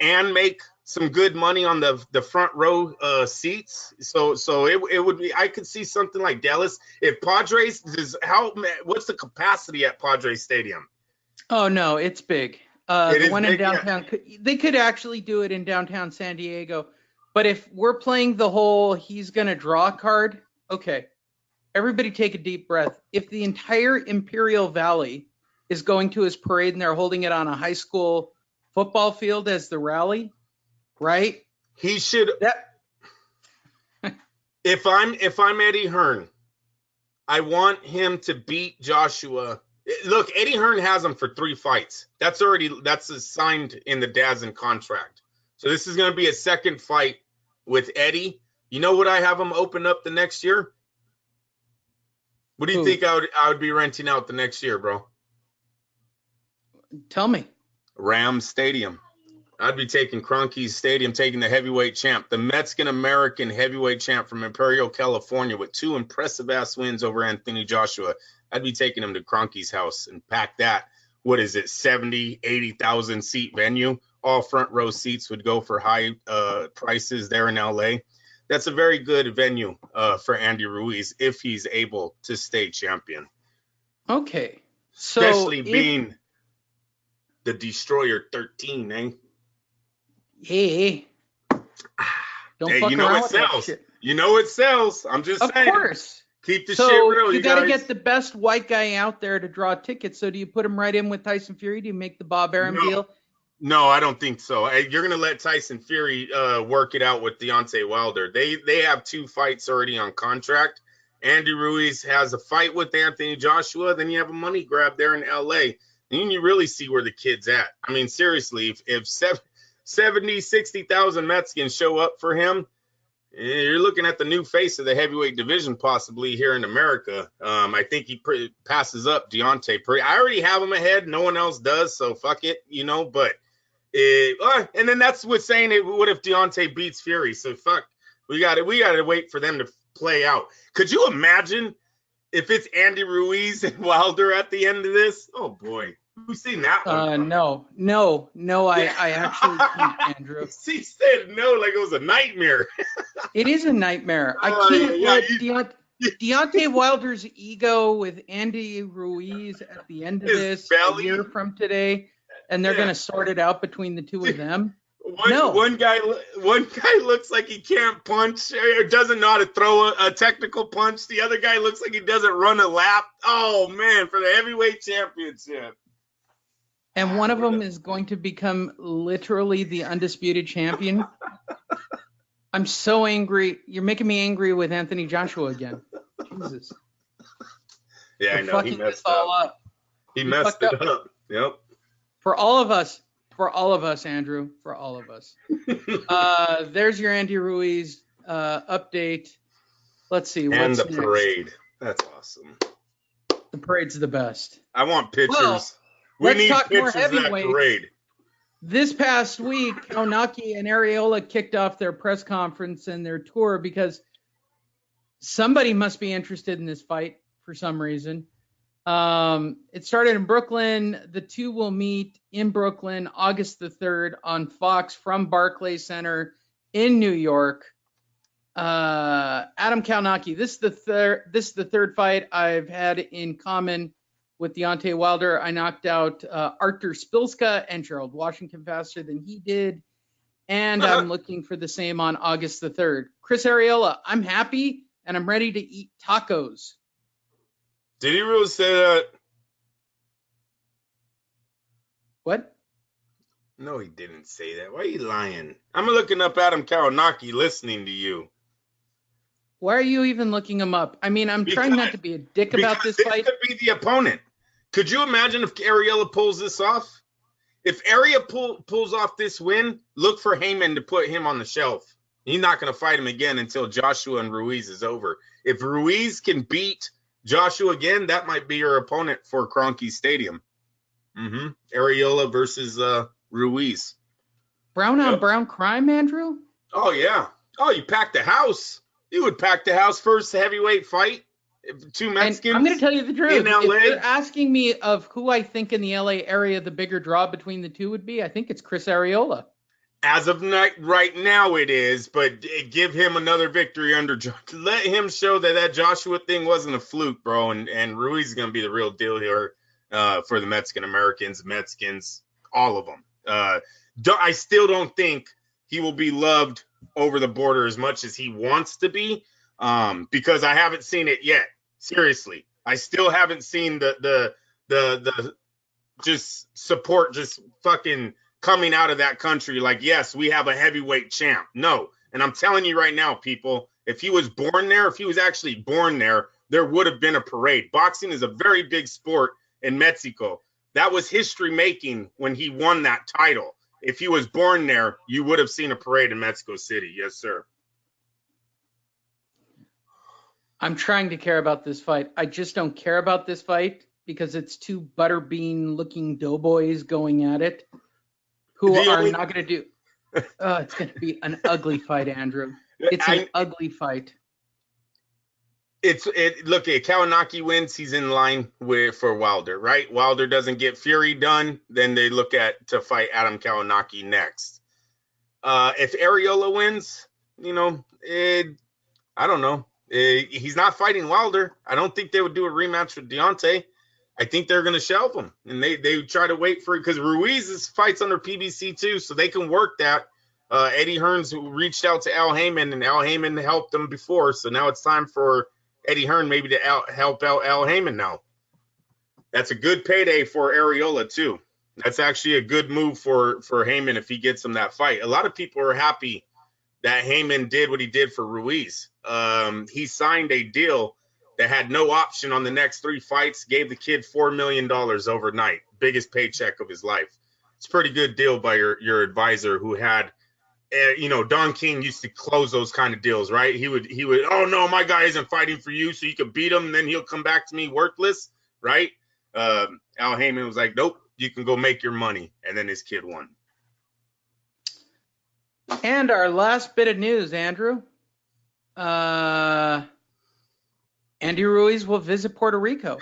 Speaker 10: and make some good money on the front row seats. So it would be, I could see something like Dallas. If Padres what's the capacity at Padres Stadium?
Speaker 9: Oh no, it's big. The one
Speaker 10: big,
Speaker 9: in downtown, they could actually do it in downtown San Diego. But if we're playing the whole he's going to draw card, okay, everybody take a deep breath. If the entire Imperial Valley is going to his parade and they're holding it on a high school football field as the rally, right?
Speaker 10: He should. If I'm Eddie Hearn, I want him to beat Joshua. Look, Eddie Hearn has him for 3 fights. That's assigned in the DAZN contract. So this is going to be a second fight with Eddie. You know what I have him open up the next year? What do you think I would be renting out the next year, bro?
Speaker 9: Tell me.
Speaker 10: Rams Stadium. I'd be taking Kroenke's Stadium, taking the heavyweight champ, the Mexican-American heavyweight champ from Imperial, California, with 2 impressive-ass wins over Anthony Joshua. I'd be taking him to Kroenke's house and pack that. What is it, 70, 80,000 seat venue? All front row seats would go for high prices there in L.A. That's a very good venue for Andy Ruiz if he's able to stay champion.
Speaker 9: Okay. So
Speaker 10: especially being the Destroyer 13, eh?
Speaker 9: Hey. Don't
Speaker 10: hey,
Speaker 9: fuck
Speaker 10: you know
Speaker 9: around
Speaker 10: it
Speaker 9: with that
Speaker 10: sells.
Speaker 9: shit.
Speaker 10: You know it sells. I'm just saying.
Speaker 9: Of course.
Speaker 10: Keep the
Speaker 9: so
Speaker 10: shit real,
Speaker 9: you got to
Speaker 10: guys.
Speaker 9: get the best white guy out there to draw tickets. So do you put him right in with Tyson Fury? Do you make the Bob Arum deal?
Speaker 10: No, I don't think so. You're going to let Tyson Fury work it out with Deontay Wilder. They have 2 fights already on contract. Andy Ruiz has a fight with Anthony Joshua. Then you have a money grab there in L.A. And you really see where the kid's at. I mean, seriously, if 70, 60,000 Mexicans show up for him, you're looking at the new face of the heavyweight division possibly here in America. I think he passes up Deontay. I already have him ahead. No one else does, so fuck it, But and then that's what's saying it. What if Deontay beats Fury? So fuck. We got to wait for them to play out. Could you imagine if it's Andy Ruiz and Wilder at the end of this? Oh boy. Who's seen that one?
Speaker 9: No. I actually can't, Andrew.
Speaker 10: He said no like it was a nightmare.
Speaker 9: It is a nightmare. I can't let Deontay Wilder's ego with Andy Ruiz at the end of this a year from today, and they're going to sort it out between the two of them.
Speaker 10: One guy looks like he can't punch or doesn't know how to throw a technical punch. The other guy looks like he doesn't run a lap. Oh, man, for the heavyweight championship.
Speaker 9: And one of them is going to become literally the undisputed champion. I'm so angry. You're making me angry with Anthony Joshua again. Jesus.
Speaker 10: Yeah,
Speaker 9: We're
Speaker 10: I know. He
Speaker 9: fucking
Speaker 10: messed
Speaker 9: this all up.
Speaker 10: He
Speaker 9: We
Speaker 10: messed
Speaker 9: fucked
Speaker 10: it up. Yep.
Speaker 9: For all of us, Andrew, for all of us. There's your Andy Ruiz update. Let's see.
Speaker 10: And
Speaker 9: What's
Speaker 10: the
Speaker 9: next?
Speaker 10: parade. That's awesome.
Speaker 9: The parade's the best.
Speaker 10: I want pictures.
Speaker 9: Well,
Speaker 10: we
Speaker 9: let's
Speaker 10: need
Speaker 9: talk more
Speaker 10: pictures of that
Speaker 9: heavyweights.
Speaker 10: parade.
Speaker 9: This past week, Kaunaki and Areola kicked off their press conference and their tour because somebody must be interested in this fight for some reason. It started in Brooklyn. The two will meet in Brooklyn August the 3rd on Fox from Barclays Center in New York. Adam Kaunaki, this is the third fight I've had in common with Deontay Wilder. I knocked out Artur Spilska and Gerald Washington faster than he did. And I'm looking for the same on August the 3rd. Chris Areola, I'm happy and I'm ready to eat tacos.
Speaker 10: Did he really say that?
Speaker 9: What?
Speaker 10: No, he didn't say that. Why are you lying? I'm looking up Adam Kaunaki listening to you.
Speaker 9: Why are you even looking him up? I mean, I'm trying not to be a dick about this fight.
Speaker 10: This could be the opponent. Could you imagine if Areola pulls this off? If Areola pulls off this win, look for Heyman to put him on the shelf. He's not going to fight him again until Joshua and Ruiz is over. If Ruiz can beat Joshua again, that might be your opponent for Kroenke Stadium. Areola versus Ruiz.
Speaker 9: Brown on brown crime, Andrew?
Speaker 10: Oh, yeah. Oh, you packed the house. You would pack the house first heavyweight fight. Two Mexicans.
Speaker 9: And I'm going to tell you the truth.
Speaker 10: In LA.
Speaker 9: If you're asking me of who I think in the LA area the bigger draw between the two would be, I think it's Chris Areola.
Speaker 10: As of right now, it is, but give him another victory under. Let him show that Joshua thing wasn't a fluke, bro. And Ruiz is going to be the real deal here for the Mexican Americans, Mexicans, all of them. I still don't think he will be loved over the border as much as he wants to be, because I haven't seen it yet. Seriously, I still haven't seen the just support just fucking coming out of that country. Like, yes, we have a heavyweight champ. No, and I'm telling you right now, people, if he was born there, if he was actually born there, there would have been a parade. Boxing is a very big sport in Mexico. That was history making when he won that title. If he was born there, you would have seen a parade in Mexico City. Yes, sir.
Speaker 9: I'm trying to care about this fight. I just don't care about this fight because it's two butterbean-looking doughboys going at it who are not going to do it's going to be an ugly fight, Andrew. It's an ugly fight.
Speaker 10: Look, if Kaunaki wins, he's in line for Wilder, right? Wilder doesn't get Fury done, then they look to fight Adam Kaunaki next. If Areola wins, I don't know. He's not fighting Wilder. I don't think they would do a rematch with Deontay. I think they're going to shelve him, and they try to wait for it because Ruiz fights under PBC too, so they can work that. Eddie Hearn's reached out to Al Heyman, and Al Heyman helped them before, so now it's time for Eddie Hearn maybe to help out Al Heyman now. That's a good payday for Areola too. That's actually a good move for Heyman if he gets him that fight. A lot of people are happy that Heyman did what he did for Ruiz. He signed a deal that had no option on the next 3 fights, gave the kid $4 million overnight, biggest paycheck of his life. It's a pretty good deal by your advisor who had, Don King used to close those kind of deals, right? He would, oh no, my guy isn't fighting for you, so you can beat him, and then he'll come back to me worthless, right? Al Heyman was like, nope, you can go make your money, and then his kid won.
Speaker 9: And our last bit of news, Andrew. Andy Ruiz will visit Puerto Rico.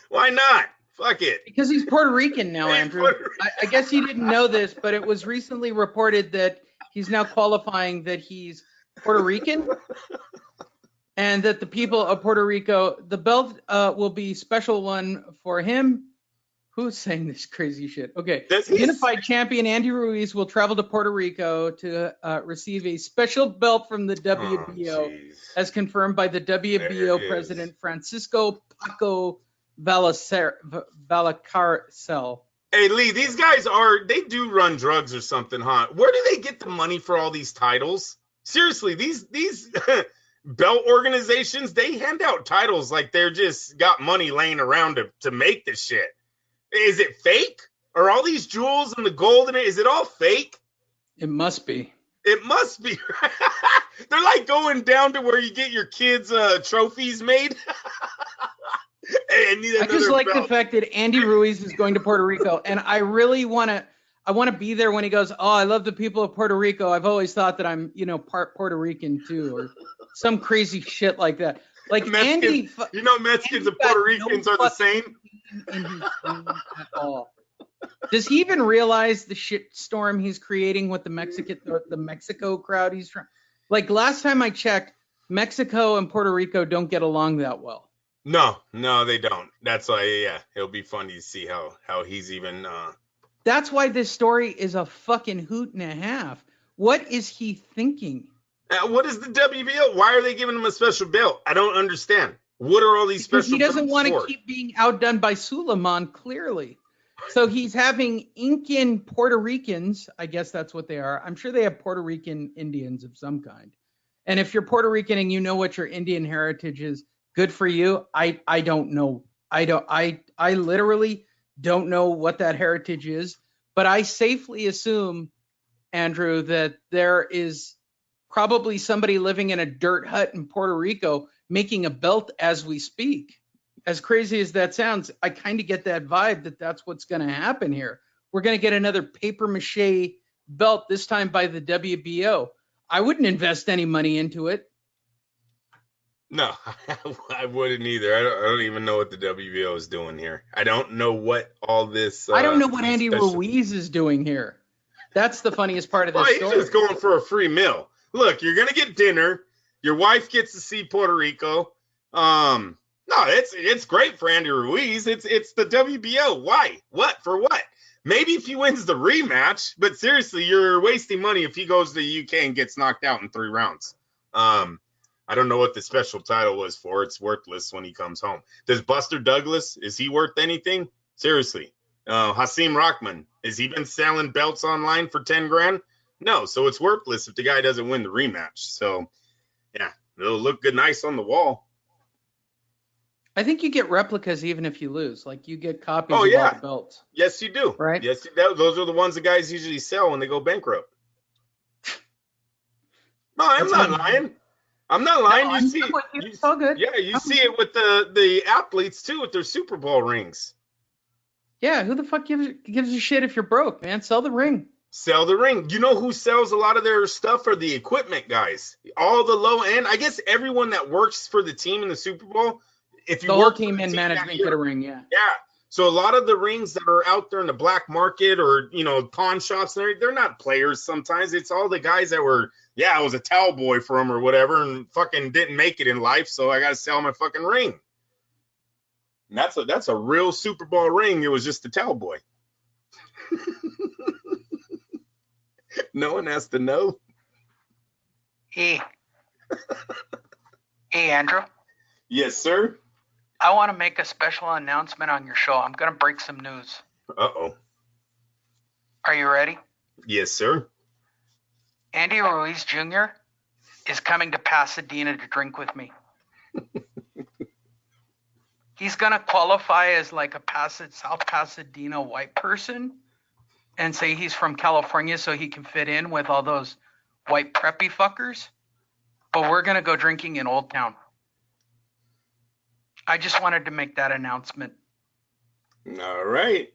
Speaker 10: Why not? Fuck it.
Speaker 9: Because he's Puerto Rican now, Andrew. I guess he didn't know this, but it was recently reported that he's now qualifying that he's Puerto Rican and that the people of Puerto Rico, the belt will be special one for him. Who's saying this crazy shit? Okay. Unified champion Andy Ruiz will travel to Puerto Rico to receive a special belt from the WBO, as confirmed by the WBO president, Francisco Paco Valcarcel.
Speaker 10: Hey, Lee, these guys they do run drugs or something, huh? Where do they get the money for all these titles? seriously, these belt organizations, they hand out titles like they're just got money laying around to make this shit. Is it fake? Are all these jewels and the gold in it, is it all fake?
Speaker 9: It must be.
Speaker 10: It must be. They're like going down to where you get your kids' trophies made.
Speaker 9: I just like the fact that Andy Ruiz is going to Puerto Rico, and I really want to be there when he goes, oh, I love the people of Puerto Rico. I've always thought that I'm, part Puerto Rican too, or some crazy shit like that. Like
Speaker 10: Mexicans,
Speaker 9: Andy,
Speaker 10: Mexicans and Puerto Ricans are the same.
Speaker 9: At all. Does he even realize the shit storm he's creating with the Mexico crowd he's trying? Like last time I checked, Mexico and Puerto Rico don't get along that well.
Speaker 10: No, they don't. That's why, yeah, it'll be funny to see how he's even.
Speaker 9: That's why this story is a fucking hoot and a half. What is he thinking?
Speaker 10: What is the WBO? Why are they giving him a special belt? I don't understand. What are all these special belts for?
Speaker 9: He doesn't want to keep being outdone by Suleiman, clearly. So he's having Incan Puerto Ricans. I guess that's what they are. I'm sure they have Puerto Rican Indians of some kind. And if you're Puerto Rican and you know what your Indian heritage is, good for you. I don't know. I literally don't know what that heritage is, but I safely assume, Andrew, that there is probably somebody living in a dirt hut in Puerto Rico making a belt as we speak. As crazy as that sounds, I kind of get that vibe that that's what's going to happen here. We're going to get another paper mache belt, this time by the WBO. I wouldn't invest any money into it.
Speaker 10: No, I wouldn't either. I don't even know what the WBO is doing here. I don't know what all this.
Speaker 9: I don't know what Andy Ruiz is doing here. That's the funniest part of this story.
Speaker 10: He's just going for a free meal. Look, you're gonna get dinner. Your wife gets to see Puerto Rico. No, it's great for Andy Ruiz. It's the WBO. Why? What? For what? Maybe if he wins the rematch, but seriously, you're wasting money if he goes to the UK and gets knocked out in 3 rounds. I don't know what the special title was for. It's worthless when he comes home. Does Buster Douglas, is he worth anything? Seriously. Hasim Rahman, has he been selling belts online for 10 grand? No, so it's worthless if the guy doesn't win the rematch. So, yeah, it'll look good, nice on the wall.
Speaker 9: I think you get replicas even if you lose. Like you get copies of all the belts.
Speaker 10: Yes, you do.
Speaker 9: Right?
Speaker 10: Yes, those are the ones the guys usually sell when they go bankrupt. No, I'm not lying. I'm not lying.
Speaker 9: No,
Speaker 10: you see it.
Speaker 9: It's all good.
Speaker 10: Yeah, you see it with the athletes too with their Super Bowl rings.
Speaker 9: Yeah, who the fuck gives a shit if you're broke, man? Sell the ring.
Speaker 10: Sell the ring. You know who sells a lot of their stuff are the equipment guys. All the low end. I guess everyone that works for the team in the Super Bowl. If you
Speaker 9: the
Speaker 10: work
Speaker 9: whole team in management get a ring, yeah.
Speaker 10: Yeah. So a lot of the rings that are out there in the black market or, pawn shops, they're not players sometimes. It's all the guys that were, I was a towel boy for them or whatever and fucking didn't make it in life, so I got to sell my fucking ring. And that's a real Super Bowl ring. It was just a towel boy. No one has to know.
Speaker 11: Hey, Andrew.
Speaker 10: Yes, sir.
Speaker 11: I want to make a special announcement on your show. I'm going to break some news.
Speaker 10: Uh-oh.
Speaker 11: Are you ready?
Speaker 10: Yes, sir.
Speaker 11: Andy Ruiz Jr. is coming to Pasadena to drink with me. He's going to qualify as like a South Pasadena white person and say he's from California so he can fit in with all those white preppy fuckers. But we're going to go drinking in Old Town. I just wanted to make that announcement.
Speaker 10: All right.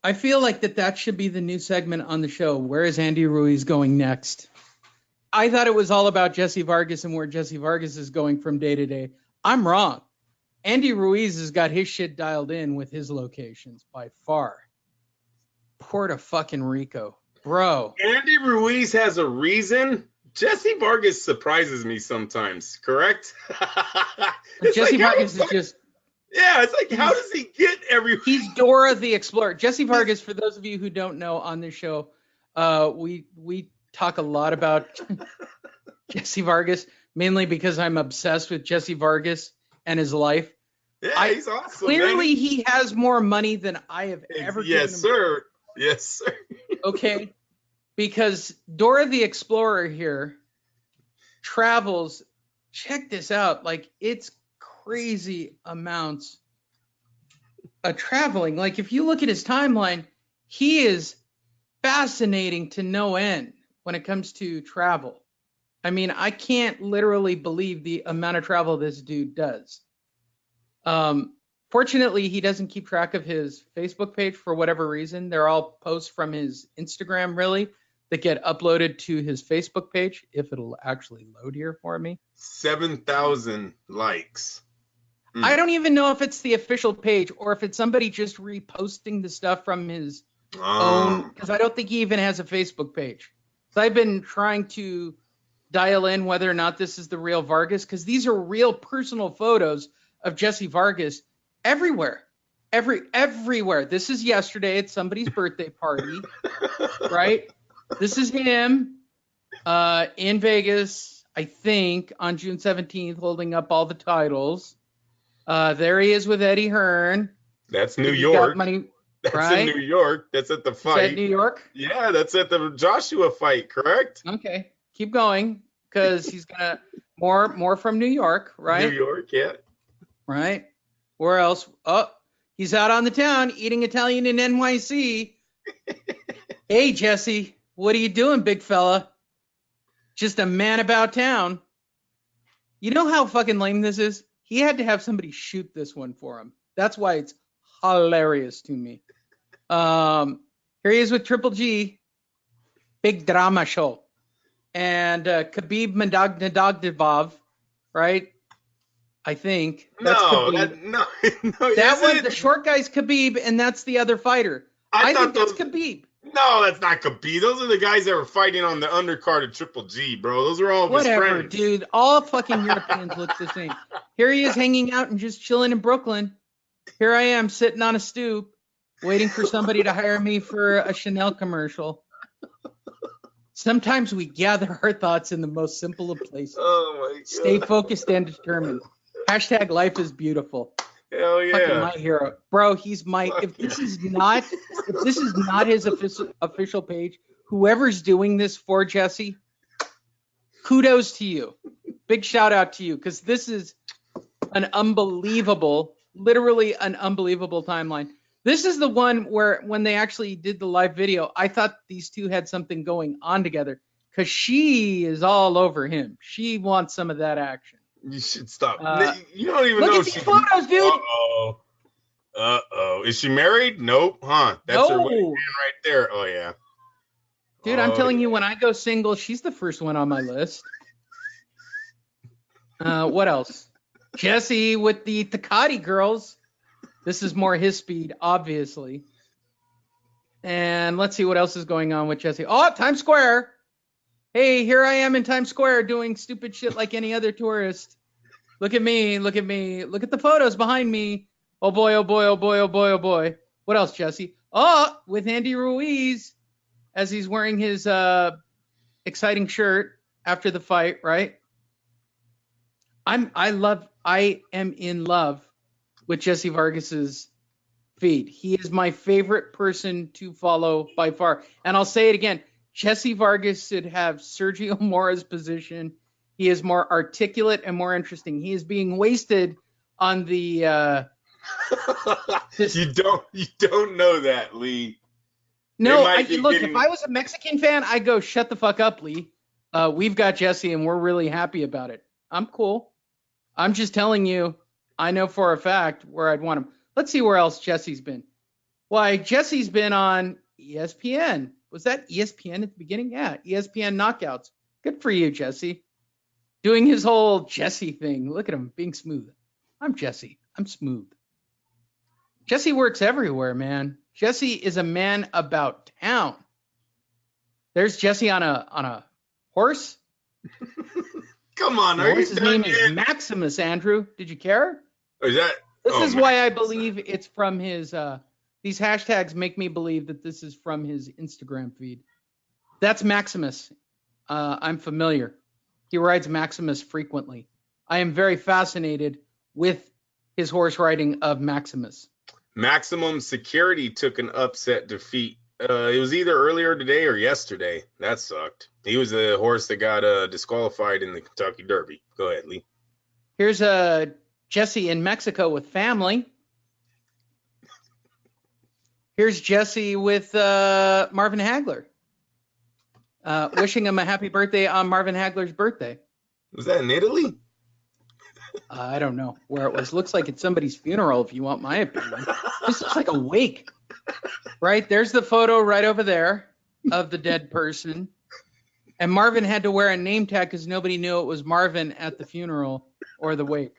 Speaker 9: I feel like that should be the new segment on the show. Where is Andy Ruiz going next? I thought it was all about Jesse Vargas and where Jesse Vargas is going from day to day. I'm wrong. Andy Ruiz has got his shit dialed in with his locations by far. Puerto fucking Rico. Bro.
Speaker 10: Andy Ruiz has a reason. Jesse Vargas surprises me sometimes, correct?
Speaker 9: Jesse Vargas is just...
Speaker 10: Yeah, it's like, how does he get everywhere?
Speaker 9: He's Dora the Explorer. Jesse Vargas, for those of you who don't know on this show, we talk a lot about Jesse Vargas, mainly because I'm obsessed with Jesse Vargas and his life.
Speaker 10: Yeah, he's awesome.
Speaker 9: Clearly, he has more money than I have ever given him.
Speaker 10: Yes, sir. Yes, sir.
Speaker 9: Okay. because Dora the Explorer here travels. Check this out. Like, it's crazy amounts of traveling. Like, if you look at his timeline, he is fascinating to no end when it comes to travel. I mean, I can't literally believe the amount of travel this dude does. Fortunately, he doesn't keep track of his Facebook page for whatever reason. They're all posts from his Instagram, really, that get uploaded to his Facebook page, if it'll actually load here for me.
Speaker 10: 7,000 likes.
Speaker 9: I don't even know if it's the official page or if it's somebody just reposting the stuff from his own, because I don't think he even has a Facebook page. So I've been trying to dial in whether or not this is the real Vargas, because these are real personal photos of Jesse Vargas everywhere. Everywhere. This is yesterday at somebody's birthday party, right? This is him in Vegas, I think, on June 17th, holding up all the titles. There he is with Eddie Hearn.
Speaker 10: That's New York. That's
Speaker 9: right?
Speaker 10: in New York. That's at the fight.
Speaker 9: Is that New York?
Speaker 10: Yeah, that's at the Joshua fight, correct?
Speaker 9: Okay. Keep going, because he's going to more from New York, right?
Speaker 10: New York, yeah.
Speaker 9: Right. Where else? Oh, he's out on the town eating Italian in NYC. Hey, Jesse, what are you doing, big fella? Just a man about town. You know how fucking lame this is? He had to have somebody shoot this one for him. That's why it's hilarious to me. Here he is with Triple G. Big drama show. And Khabib Nurmagomedov, right? I think. That's Khabib.
Speaker 10: No,
Speaker 9: that one, the short guy's Khabib, and that's the other fighter. I think that's Khabib.
Speaker 10: No, that's not Khabib. Those are the guys that were fighting on the undercard of Triple G, bro. Those are all of his friends.
Speaker 9: Dude. All fucking Europeans look the same. Here he is hanging out and just chilling in Brooklyn. Here I am sitting on a stoop, waiting for somebody to hire me for a Chanel commercial. Sometimes we gather our thoughts in the most simple of places.
Speaker 10: Oh my God.
Speaker 9: Stay focused and determined. Hashtag life is beautiful.
Speaker 10: Hell yeah.
Speaker 9: Fucking my hero. Bro, he's my, if this is not his official page, whoever's doing this for Jesse, kudos to you. Big shout out to you, because this is an unbelievable, literally an unbelievable timeline. This is the one where when they actually did the live video, I thought these two had something going on together, because she is all over him. She wants some of that action.
Speaker 10: You should stop. You don't even
Speaker 9: look
Speaker 10: know
Speaker 9: at these photos, dude.
Speaker 10: Uh-oh. Is she married? Nope. Huh. That's her wedding band right there. Oh, yeah.
Speaker 9: Dude, I'm telling you, when I go single, she's the first one on my list. What else? Jesse with the Takati girls. This is more his speed, obviously. And let's see what else is going on with Jesse. Oh, Times Square. Hey, here I am in Times Square doing stupid shit like any other tourist. Look at me. Look at me. Look at the photos behind me. Oh, boy, oh, boy, oh, boy, oh, boy, oh, boy. What else, Jesse? Oh, with Andy Ruiz as he's wearing his exciting shirt after the fight, right? I am in love with Jesse Vargas's feed. He is my favorite person to follow by far. And I'll say it again. Jesse Vargas should have Sergio Mora's position. He is more articulate and more interesting. He is being wasted on the.
Speaker 10: You don't know that, Lee.
Speaker 9: No, look. If I was a Mexican fan, I'd go shut the fuck up, Lee. We've got Jesse, and we're really happy about it. I'm cool. I'm just telling you. I know for a fact where I'd want him. Let's see where else Jesse's been. Why, Jesse's been on ESPN. Was that ESPN at the beginning? Yeah, ESPN Knockouts. Good for you, Jesse. Doing his whole Jesse thing. Look at him being smooth. I'm Jesse. I'm smooth. Jesse works everywhere, man. Jesse is a man about town. There's Jesse on a horse.
Speaker 10: Come on,
Speaker 9: the horse's name is Maximus, Andrew. Did you care?
Speaker 10: Is that?
Speaker 9: This is why I believe it's from his. These hashtags make me believe that this is from his Instagram feed. That's Maximus. I'm familiar. He rides Maximus frequently. I am very fascinated with his horse riding of Maximus.
Speaker 10: Maximum Security took an upset defeat It was either earlier today or yesterday. That sucked. He was the horse that got disqualified in the Kentucky Derby. Go ahead, Lee.
Speaker 9: Here's Jesse in Mexico with family. Here's Jesse with Marvin Hagler. Wishing him a happy birthday on Marvin Hagler's birthday.
Speaker 10: Was that in Italy?
Speaker 9: I don't know where it was. Looks like it's somebody's funeral, if you want my opinion. This looks like a wake. Right? There's the photo right over there of the dead person. And Marvin had to wear a name tag because nobody knew it was Marvin at the funeral or the wake.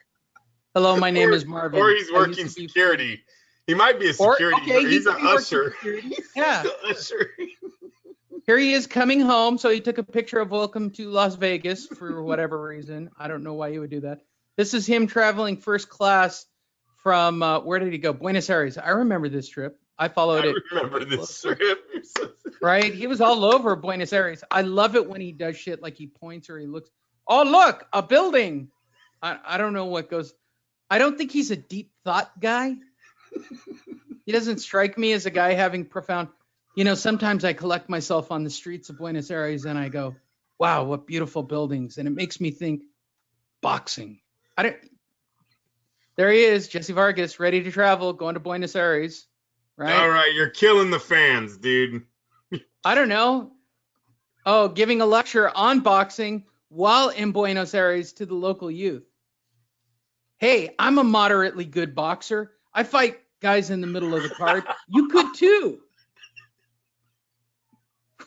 Speaker 9: Hello, my name is Marvin.
Speaker 10: Or he's working security. He might be a security. He's an usher.
Speaker 9: Yeah.
Speaker 10: He's an usher.
Speaker 9: Here he is coming home. So he took a picture of welcome to Las Vegas for whatever reason. I don't know why he would do that. This is him traveling first class from, where did he go? Buenos Aires. I remember this trip. I followed it.
Speaker 10: I remember this trip.
Speaker 9: Right? He was all over Buenos Aires. I love it when he does shit like he points or he looks. Oh, look, a building. I don't know what goes. I don't think he's a deep thought guy. He doesn't strike me as a guy having profound. You know, sometimes I collect myself on the streets of Buenos Aires and I go, wow, what beautiful buildings. And it makes me think boxing. There he is, Jesse Vargas, ready to travel, going to Buenos Aires. Right?
Speaker 10: All right, you're killing the fans, dude.
Speaker 9: I don't know. Oh, giving a lecture on boxing while in Buenos Aires to the local youth. Hey, I'm a moderately good boxer. I fight guys in the middle of the card. You could too.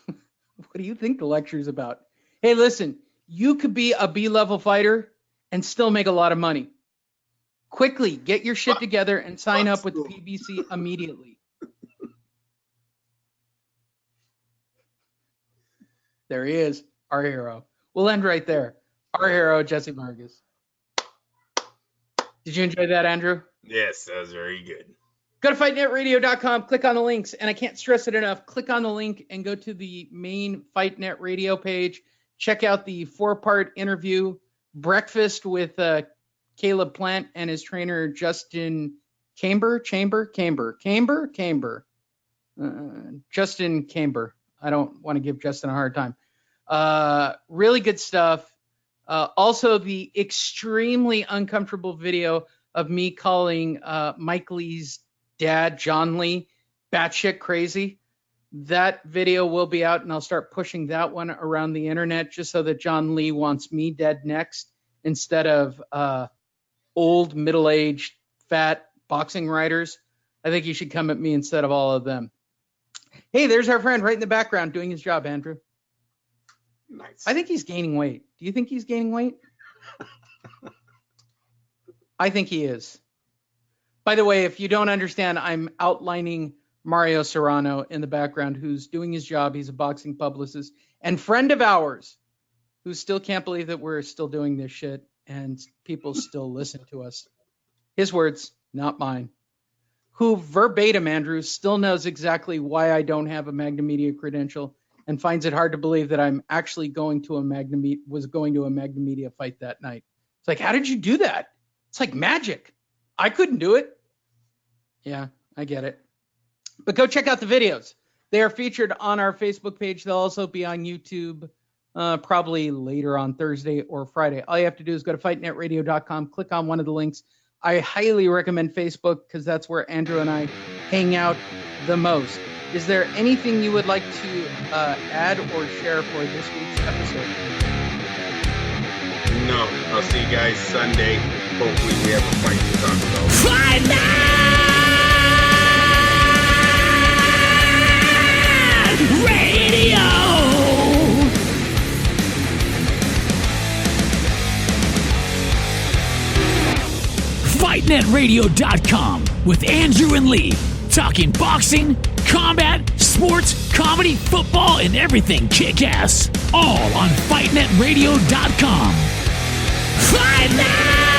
Speaker 9: What do you think the lecture's about? Hey, listen, you could be a B-level fighter and still make a lot of money. Quickly, get your shit together and sign up with the PBC immediately. There he is, our hero. We'll end right there. Our hero, Jesse Vargas. Did you enjoy that, Andrew?
Speaker 10: Yes, that was very good.
Speaker 9: Go to fightnetradio.com, click on the links, and I can't stress it enough. Click on the link and go to the main Fight Net Radio page. Check out the 4-part interview, Breakfast with Caleb Plant and his trainer, Justin Camber. Justin Camber. I don't want to give Justin a hard time. Really good stuff. Also, the extremely uncomfortable video of me calling Mike Lee's dad, John Lee, batshit crazy. That video will be out, and I'll start pushing that one around the internet just so that John Lee wants me dead next instead of old, middle-aged, fat boxing writers. I think he should come at me instead of all of them. Hey, there's our friend right in the background doing his job, Andrew.
Speaker 10: Nice.
Speaker 9: I think he's gaining weight. Do you think he's gaining weight? I think he is. By the way, if you don't understand, I'm outlining Mario Serrano in the background, who's doing his job. He's a boxing publicist and friend of ours who still can't believe that we're still doing this shit and people still listen to us. His words, not mine. Who verbatim, Andrew, still knows exactly why I don't have a Magnum Media credential and finds it hard to believe that I'm actually going to a Magnum Media fight that night. It's like, how did you do that? It's like magic. I couldn't do it. Yeah, I get it. But go check out the videos. They are featured on our Facebook page. They'll also be on YouTube probably later on Thursday or Friday. All you have to do is go to fightnetradio.com, click on one of the links. I highly recommend Facebook because that's where Andrew and I hang out the most. Is there anything you would like to add or share for this week's episode?
Speaker 10: No, I'll see you guys Sunday. Hopefully we have a fight to talk about.
Speaker 2: Fight Net Radio! FightNetRadio.com with Andrew and Lee. Talking boxing, combat, sports, comedy, football, and everything kick-ass. All on FightNetRadio.com. Fight Net!